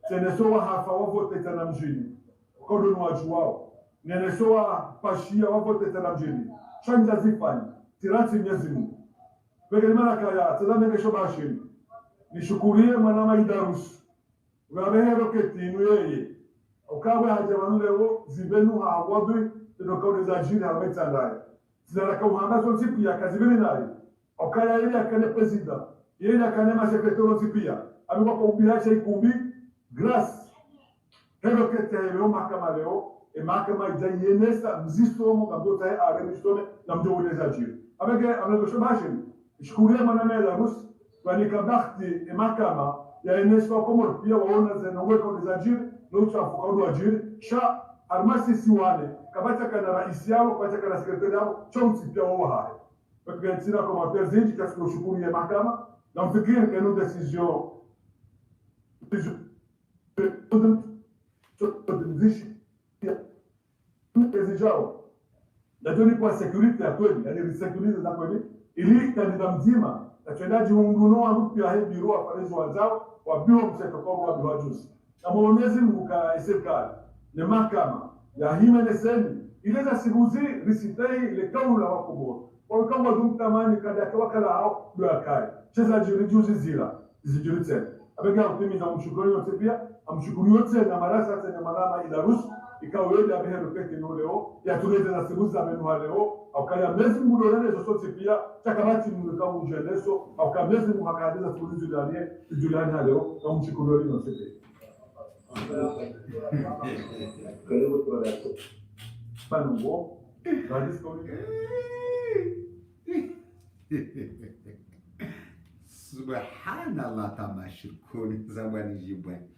tenesowa hafa wavote tena mjini kodo waju wao nenesowa pashia wavote tena mjini chanja zifani tirati myezimu Begelmana kaya tazame kesho bashini nishukurie mwanama idarus wabehe roketi yeye ukawe hajawanule wo zibenu hawadwi ndokaone za jini hametandaya zinaraka uhangazo tipia kazibini naye ukaya yeye akane president yeye akane ma secretary tipia amekuwa kwa ubiacha ikumbi grace roketi leo mahakama leo mahakama ijayenesa mzisomo kabota aremisome na mjowele za jini amege shobashini Shkuria maname la Rus wanika bakti mahakama ya eneswa komor pia waona zenoweko za jiri na uchafuka wa jiri sha armasi siwane kabata kana rais yao kabata kana sekretari yao chomsi pia wao hai kwa tsira kama terzinji katika shukuru ya mahakama na mfikiri kanu decision ezijao na tuni kwa security ya kweli yani security za kweli ili kandida mzima atendaji hunguno arupi ya biro afarezi wazao wa biro msekoko wa biro juzi na mwonezi mbuka serikali ne mahakama ya himeneseni ile za sibuzi risitei ile kaula wako bora kwa kama dumtamani kada wakala hao ndio akai cheza jiri juzi zila zijiri tena abega utimiza mshukuru yote pia amshukuru yote na marasa tena malama idarus ikawele abeheru peke noleo ya tulete na sibuzi za menu leo au kaya mezi mudorane zosote pia takabati muluka mujeleso au kaya mezi muhakadiza tulizu julani leo na mshukuru yote karibu tuwaleko panungo Subhanallah tamashukuri zabani jibwe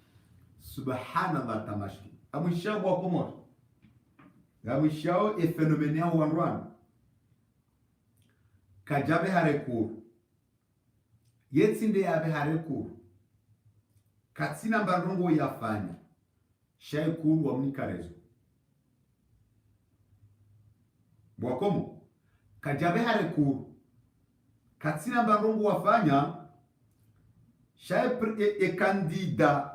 Subhanallah tamashukuri amishao wa komoro amishao e phénoménal wa Rwanda kajabe harekuru yetsinde yabe harekuru katsina mbarongo yafanya shaikuru wa mnikarezo bwakomo kajabe harekuru katsina mbarongo wafanya shaipre candidat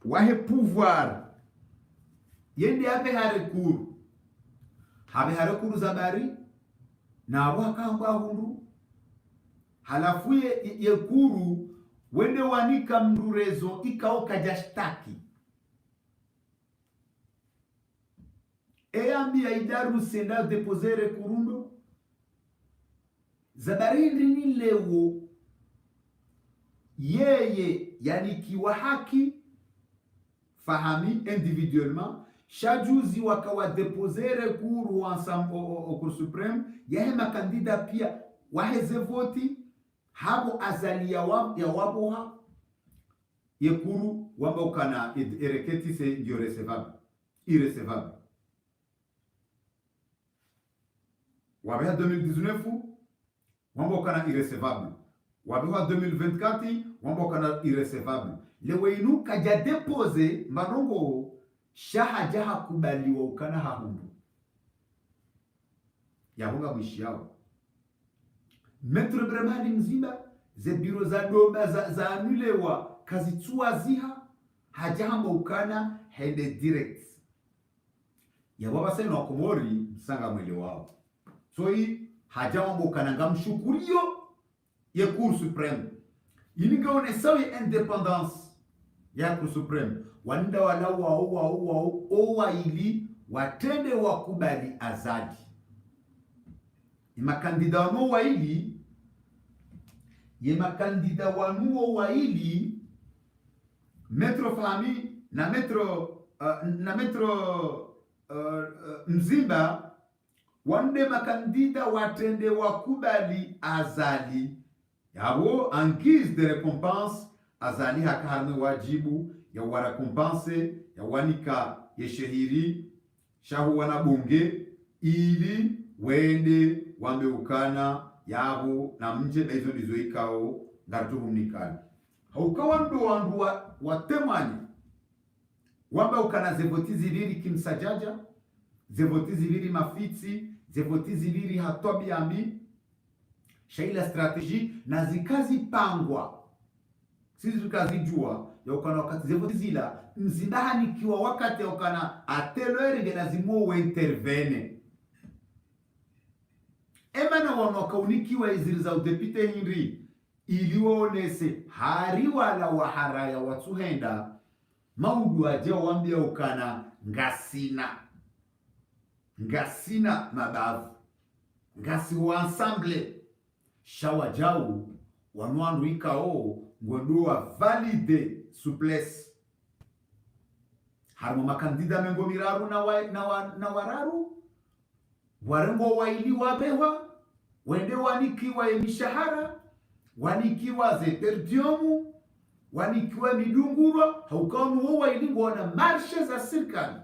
wahe pouvoir yende yabe harekuru zabari na wakamba hundu halafu yekuru wende wanika mrurezo ikao kajashtaki eyambi ya idaru senda deposere kurundo zabarindi ni lewo yeye yani kiwa haki fahami individuellement shajuzi wakawa deposere kuru ensemble au Cour supreme yahe makandida pia waheze voti habo azali ya waboha yekuru wamba ukana ereketi se ndio irrecevable wabeha 2019 wamba ukana irrecevable wabeha 2024 wamba ukana irrecevable lewe inu kaja depose marongo shaha jaha kubaliwa ukana hahundu yahunga mwishi yao Metro Bremali mzima ze biro za doba za anulewa kazi tuwaziha hajahamba ukana hende direct ya baba sena wa Komori msanga mwele wao soi hajawa bokananga mshukurio ya Cour supreme inigaone sawi independence ya Cour supreme wanda wala wao ili watende wakubali Azali makandida wano waili ye makandida wanu waili Metro Fami na Metro Mzimba wande makandida watende wakubali Azali yabo en guise de récompense Azali hakarne wajibu ya warakompense ya wanika ya shehiri shahu wanabunge ili wende wameukana yabo na mje na hizo ndizo ikao ngatuhumnikana haukawa ndo wandu watemani wamba ukana zevoti ziliri kimsajaja zevoti ziliri mafiti zevoti ziliri hatobi ambi shaila strategie na zikazi pangwa sisi tukazijua ya ukana wakati zevoti zila mzindaha nikiwa wakati ya ukana atelwere genazimo we intervene emana wanakaunikiwa iziri za udepite Henry iliwonese hari wala waharaya watsuhenda maudu aje wambia ukana ngasina mabavu ngasi wa ensemble shawa jau wanwandu ikao ngondua valide souplesse harmo makandida mengo miraru na wararu warengo waili wabewa wende wanikiwa ya mishahara wanikiwa ze perdiomu wanikiwa midungurwa haukanu wo waili wana marshe za serikali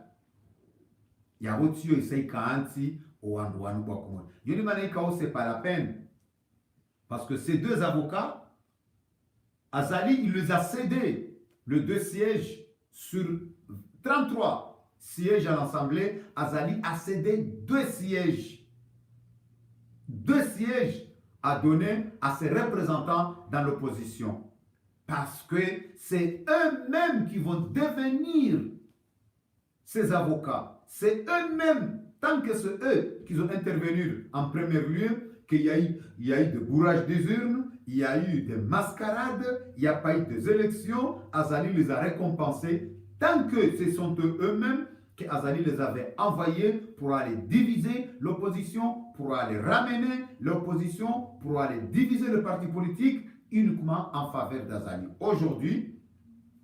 ya wotio isaika anti owandu wanu kwa kumona yoni manaika o c'est pas la peine parce que ces deux avocats Azali il les a cédé le 2 sièges sur 33 sièges à l'Assemblée. Azali a cédé 2 sièges. 2 sièges à donner à ses représentants dans l'opposition. Parce que c'est eux-mêmes qui vont devenir ces avocats. C'est eux-mêmes, tant que c'est eux qui ont intervenu en premier lieu, qu'il y a eu de bourrage des urnes, il y a eu des mascarades, il n'y a pas eu des élections. Azali les a récompensés. Tant que ce sont eux-mêmes qu'Azali les avait envoyés pour aller diviser l'opposition, pour aller ramener l'opposition, pour aller diviser le parti politique uniquement en faveur d'Azali. Aujourd'hui,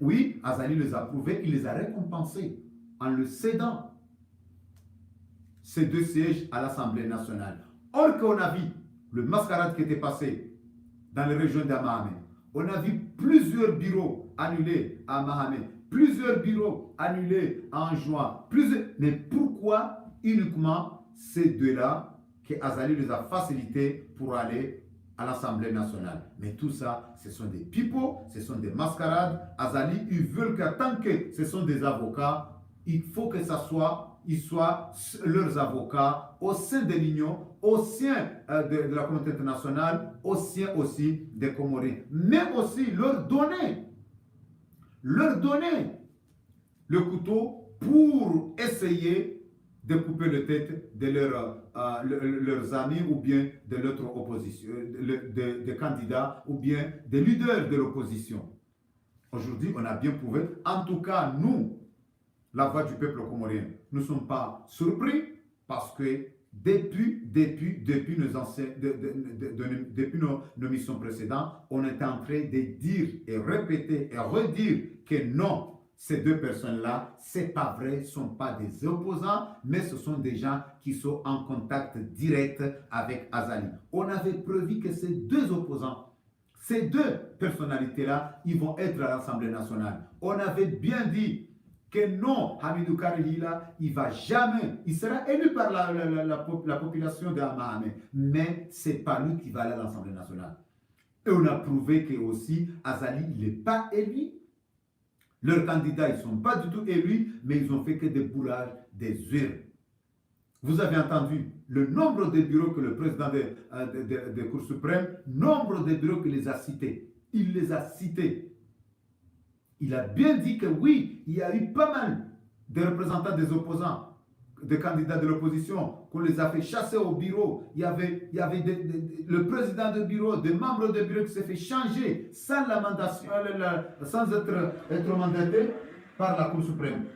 oui, Azali les a prouvés, il les a récompensés en le cédant ces 2 sièges à l'Assemblée nationale. Or qu'on a vu le mascarade qui était passé dans les régions d'Amahame, on a vu plusieurs bureaux annulés à Mahame, plusieurs bureaux annulés en juin. Mais pourquoi uniquement ces deux-là que Azali les a facilités pour aller à l'Assemblée nationale? Mais tout ça, ce sont des pipeaux, ce sont des mascarades. Azali, ils veulent que tant que ce sont des avocats, il faut que ça soit, ils soient leurs avocats au sein de l'Union, au sein de la communauté internationale, au sein aussi des Comoriens. Mais aussi leur donner le couteau pour essayer de couper la tête de leurs amis ou bien de l'autre opposition, des candidats ou bien des leaders de l'opposition. Aujourd'hui, on a bien prouvé, en tout cas, nous, la voix du peuple comorien, nous ne sommes pas surpris parce que depuis nos missions précédentes, on est en train de dire et répéter et redire que non, ces 2 personnes-là, c'est pas vrai, ce ne sont pas des opposants, mais ce sont des gens qui sont en contact direct avec Azali. On avait prévu que ces 2 opposants, ces 2 personnalités-là, ils vont être à l'Assemblée nationale. On avait bien dit que non, Hamidou Karihila, il va jamais, il sera élu par la population d'Amahame, mais c'est pas lui qui va aller à l'Assemblée nationale. Et on a prouvé que aussi Azali, il n'est pas élu. Leurs candidats, ils ne sont pas du tout élus, mais ils ont fait que des bourrages, des urnes. Vous avez entendu le nombre de bureaux que le président de Cour suprême, nombre de bureaux qu'il les a cités. Il les a cités. Il a bien dit que oui, il y a eu pas mal de représentants des opposants des candidats de l'opposition, qu'on les a fait chasser au bureau. Il y avait le président de bureau, des membres de bureau qui s'est fait changer sans la mandation, sans être mandaté par la Cour suprême.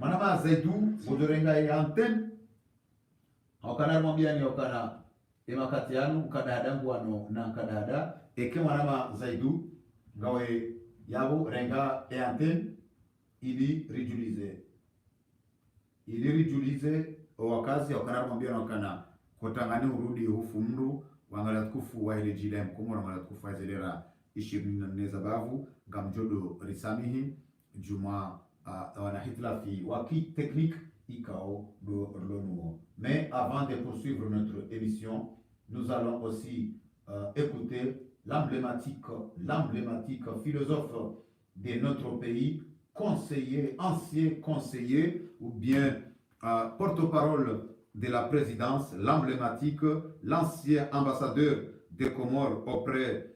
Manama Zaidou, Odorenga et Antenne, Okana Mambiani, Okana, Emakatianu, Kadada, Guano, Nankadada, et que Manama Zaidou, Gawe Yabo, Renga et Antenne, il est ridiculisé. Il est ridiculisé au Wakazi, Okana Mambiani, Okana, Kotangani, Urudi, Ufundu, Wangalatkufu, Wailejilem, Kumura Malatkufa Zedera, Ishirin Nezabavu, Gamjodo Risamihi, Juma. On a hitlafi waki technique ikao l'ONU. Mais avant de poursuivre notre émission, nous allons aussi écouter l'emblématique philosophe de notre pays, conseiller, ancien conseiller ou bien porte-parole de la présidence, l'emblématique, l'ancien ambassadeur des Comores auprès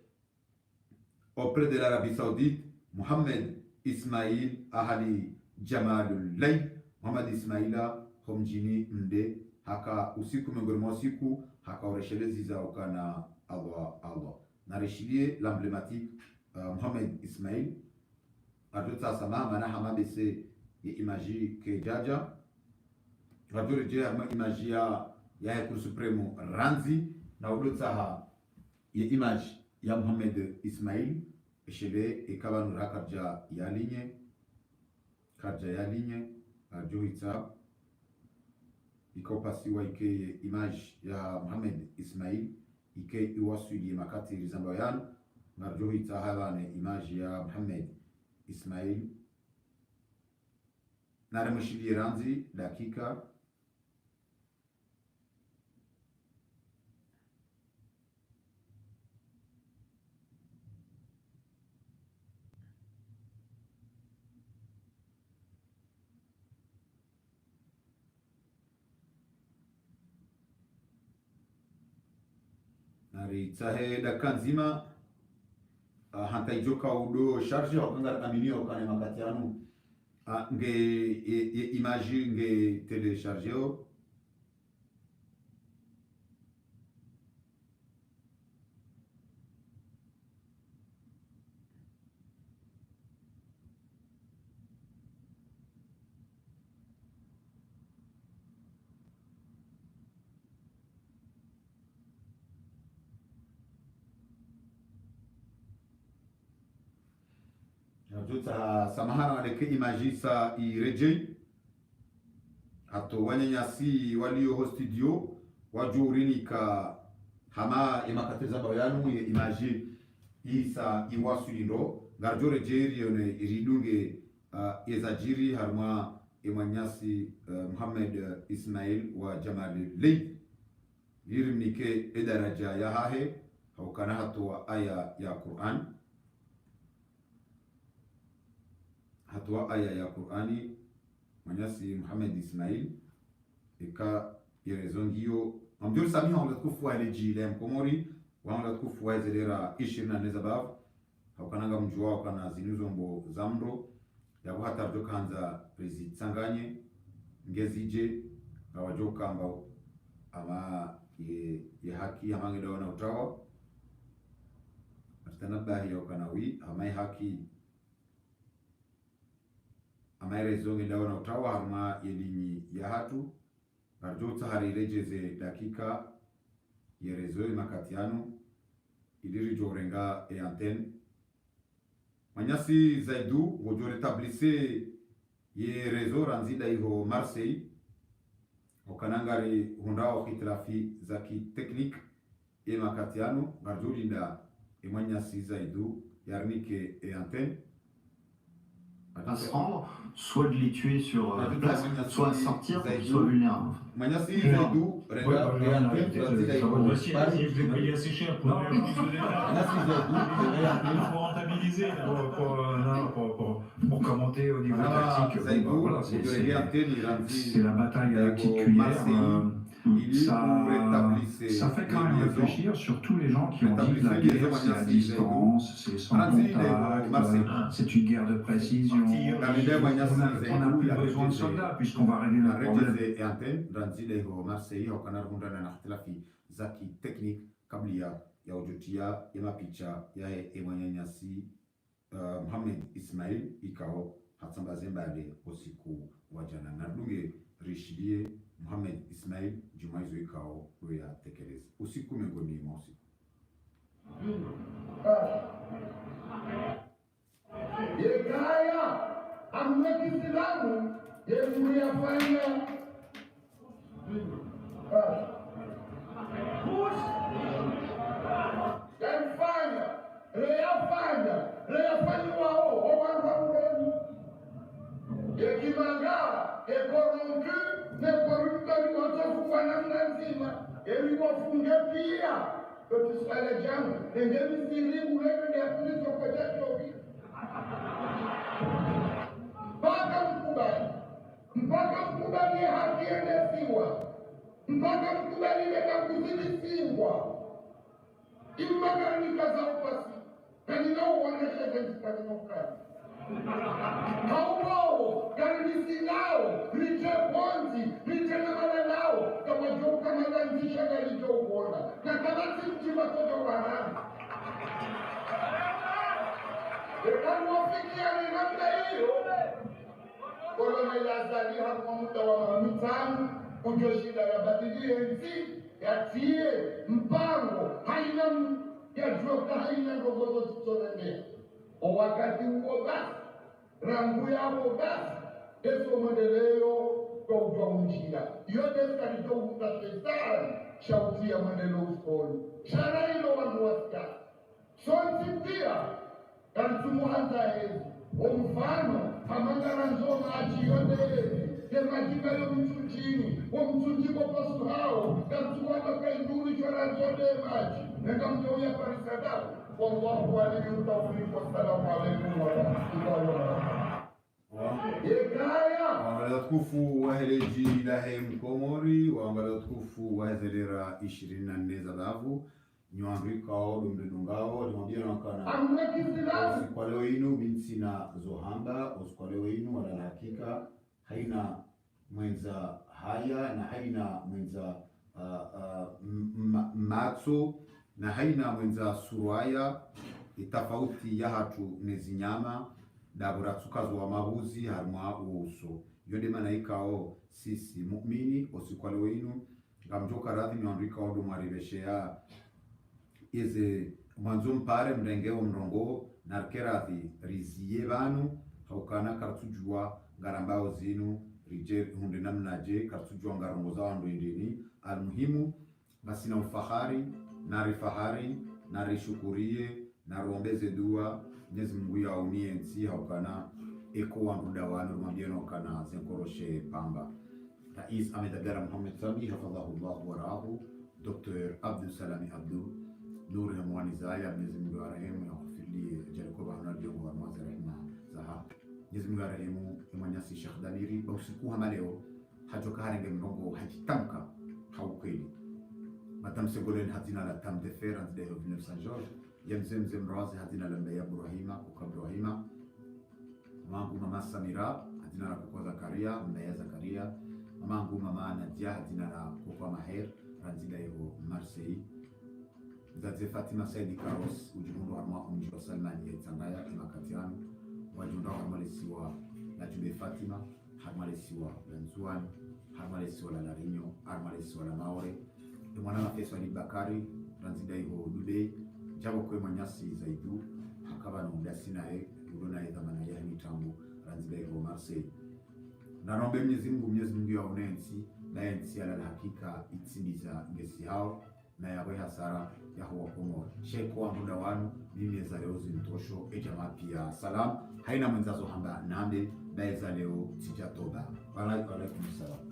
de l'Arabie Saoudite, Mohamed Ismail Ahali Jamalul Lay, Mohamed Ismaila Homjini Mde, haka usiku miongoni mwa usiku haka ureshelezi ukana Allah. Na reshilie l'emblématique Mohamed Ismail adota sama mana hamabese ye imaji ke jaja radure je ama imaji ya Cour suprême Ranzi na udota ha ye imaji ya Mohamed Ismail Shele ekabanu rakarja ya linye ajohita ikopasiwa ike image ya Mohamed Ismail ike iwasuli makati rizambayan narjohita halane image ya Mohamed Ismail naremushili ranzi dakika Tsahe dakika nzima hantaijoka udo charge wakanga aminio kane makatianu nge image nge telechargeo Jota samahana waleke imagisa ireje hato wanyanyasi walio studio wajurini ka hama emakateza bayanu ye image isa iwasuliro garjore jeri yone iridunge ezajiri harma emanyasi Mohamed Ismail wa Jamal Lay lirimnike edaraja ya hahe haukana hato aya ya Qur'an hatua aya ya Qur'ani manyasi Mohamed Ismail eka yerezongio amjur sami on latkufu aleji Komori wa latkufu zedera 24 zabav hakananga mjua kana zinuzombo zamro ya hata jokanza president sanganye ngezije awajoka ambao ama ye haki amangeda wana utawa atanabahi yokanawi ama haki amaerezo ngedawa na utawa harma yelinyi ya hatu arjota harirejeze dakika yerezo makatiano idiri jorenga e antenne manyasi Zaidou wojore tablise ye rezo ranzida iho Marseille okanangari hundao hitrafi zaki technique e makatiano arjolinda e manyasi Zaidou yarnike e antenne à se rendre, soit de les tuer sur place, soit sortir, soit vulnérables. Manyasi Zaidou, Renga, il est payé assez cher pour aller au plus de l'État. Il faut rentabiliser pour commenter au niveau tactique. Voilà, c'est la bataille à la petite cuillère. Ça ça fait quand même réfléchir sur tous les gens qui ont dit que la guerre c'est à distance, c'est sans contact, c'est une guerre de précision. On n'a plus besoin de soldats puisqu'on va régler le problème. Zaki technique kablia ya ujutia ya mapicha ya emanyanyasi Mohamed Ismail ikao hatsamba zembale usiku wa jana na dunge rishilie Mohamed Ismail jumaizo ikao ya tekeleza usiku miongoni mwa usiku yekaya amnekisilamu yemuyafanya Réaffaignez-moi, on va voir. Et qui m'a est corrompu, n'est corrompu comme notre foi et lui va fonder pire que tu sois les gens. Et même si lui voulait que les plus au côté de lui. Pas comme Koubani. Pas comme Koubani et Haki et les Siwa. Pas comme Koubani et les Siwa. Il m'a gagné Kaza au passé. And no one has ever spoken of God. How can we see now? Riche Ponzi, Riche Namanao, the Majoka Malanzisha Galijo Water. Nakalati Chimato Rahan. The Kanwafiki and Namda Colonel Azali have come to our Mitan, Ujoshida Yabatidi and see, Yatie, Mpango, Hainam. Yajua haina ngogozo tutonende wakati huo basi rangu yao basi Yesu maendeleo kwa ujumla yote tutakitoka shetani shauti ya maendeleo usoni shara hilo wanawasikia sonti pia kantumwanza hizi mfano amangara nzoma achiyote Kematika yo mchunjini, mchunjiko pasu hao, kamchukua makaiduri chora zote maji, nekamteuya parisadau, wallahu alayhi tawfiq wassalamu alaykum wa rahmatullahi wa barakatuh. Yekaya. Waangalia tukufu waheleji ilahe mkomori, waangalia tukufu wahezelera 24 za davu, nyuandrikao dumdungao, limwambia nakana. Kwa leo inu binsina zohamba, kwa leo inu wala hakika, haina mwenza haya na haina mwenza matso na haina mwenza suruaya itafauti ya hatu nezinyama dabura tukazo wa mabuzi harma uso yonde malaikao sisi muumini osikwale wenu ngamjoka radhi niandika odo maribeshea ize mwanzo mpare mrengeo mrongo narkeradhi riziye banu haukana kartujua garambao zinu rije hunde namnaje kartujua ngarongo za wandu indini almuhimu basi na ufahari na rifahari na rishukurie na rombeze dua Mwenyezi Mungu ya unie nsi haukana eko wandu dawanu mwambieno kana zenkoroshe pamba Rais Ahmed Abdallah Mohamed Sami hafadhahullah wa rahu Dr. Abdul Salami Abdul Nuri ya mwani zaya Mwenyezi Mungu ya rahemu ya kufili Jalikoba Hanadiongo wa mwazi rahima zaha Mwenyezi Mungu ya rahemu imanyasi Sheikh Damiri bausiku hamaleo hajoka harenge mrongo hajitamka haukweli Madame Ségolène hadina la Tam de Fer en 1900 Georges Yemzem Mrazi hadina la Mbeya Ibrahima kwa Ibrahima Mamangu Mama Samira hadina la kwa Zakaria Mbeya Zakaria Mamangu Mama Nadia hadina la kwa Maher ranzida yo Marseille Mzazi Fatima Saidi Karos ujimundo harma umji wa Salmani ya Tangaya imakatiano wajunda harmalesiwa la Jube Fatima harmalesiwa la Nzuani harmalesiwa la Larinyo harmalesiwa la Maore Mwana Mafeso Ali Bakari ranzida yo Dube Jabo kwe manyasi zaidu hakaba na mdasina udona dhamana ya mitambo ranzida yo Marseille na naombe Mwenyezi Mungu ya unensi na yensi ala hakika itsindiza ngesi hao na yawe hasara ya huwa komo sheko wa muda wanu mimi za leo zintosho jamaa pia salam haina mwenzazo hamba nambe baeza leo sijatoba wa alaikum salam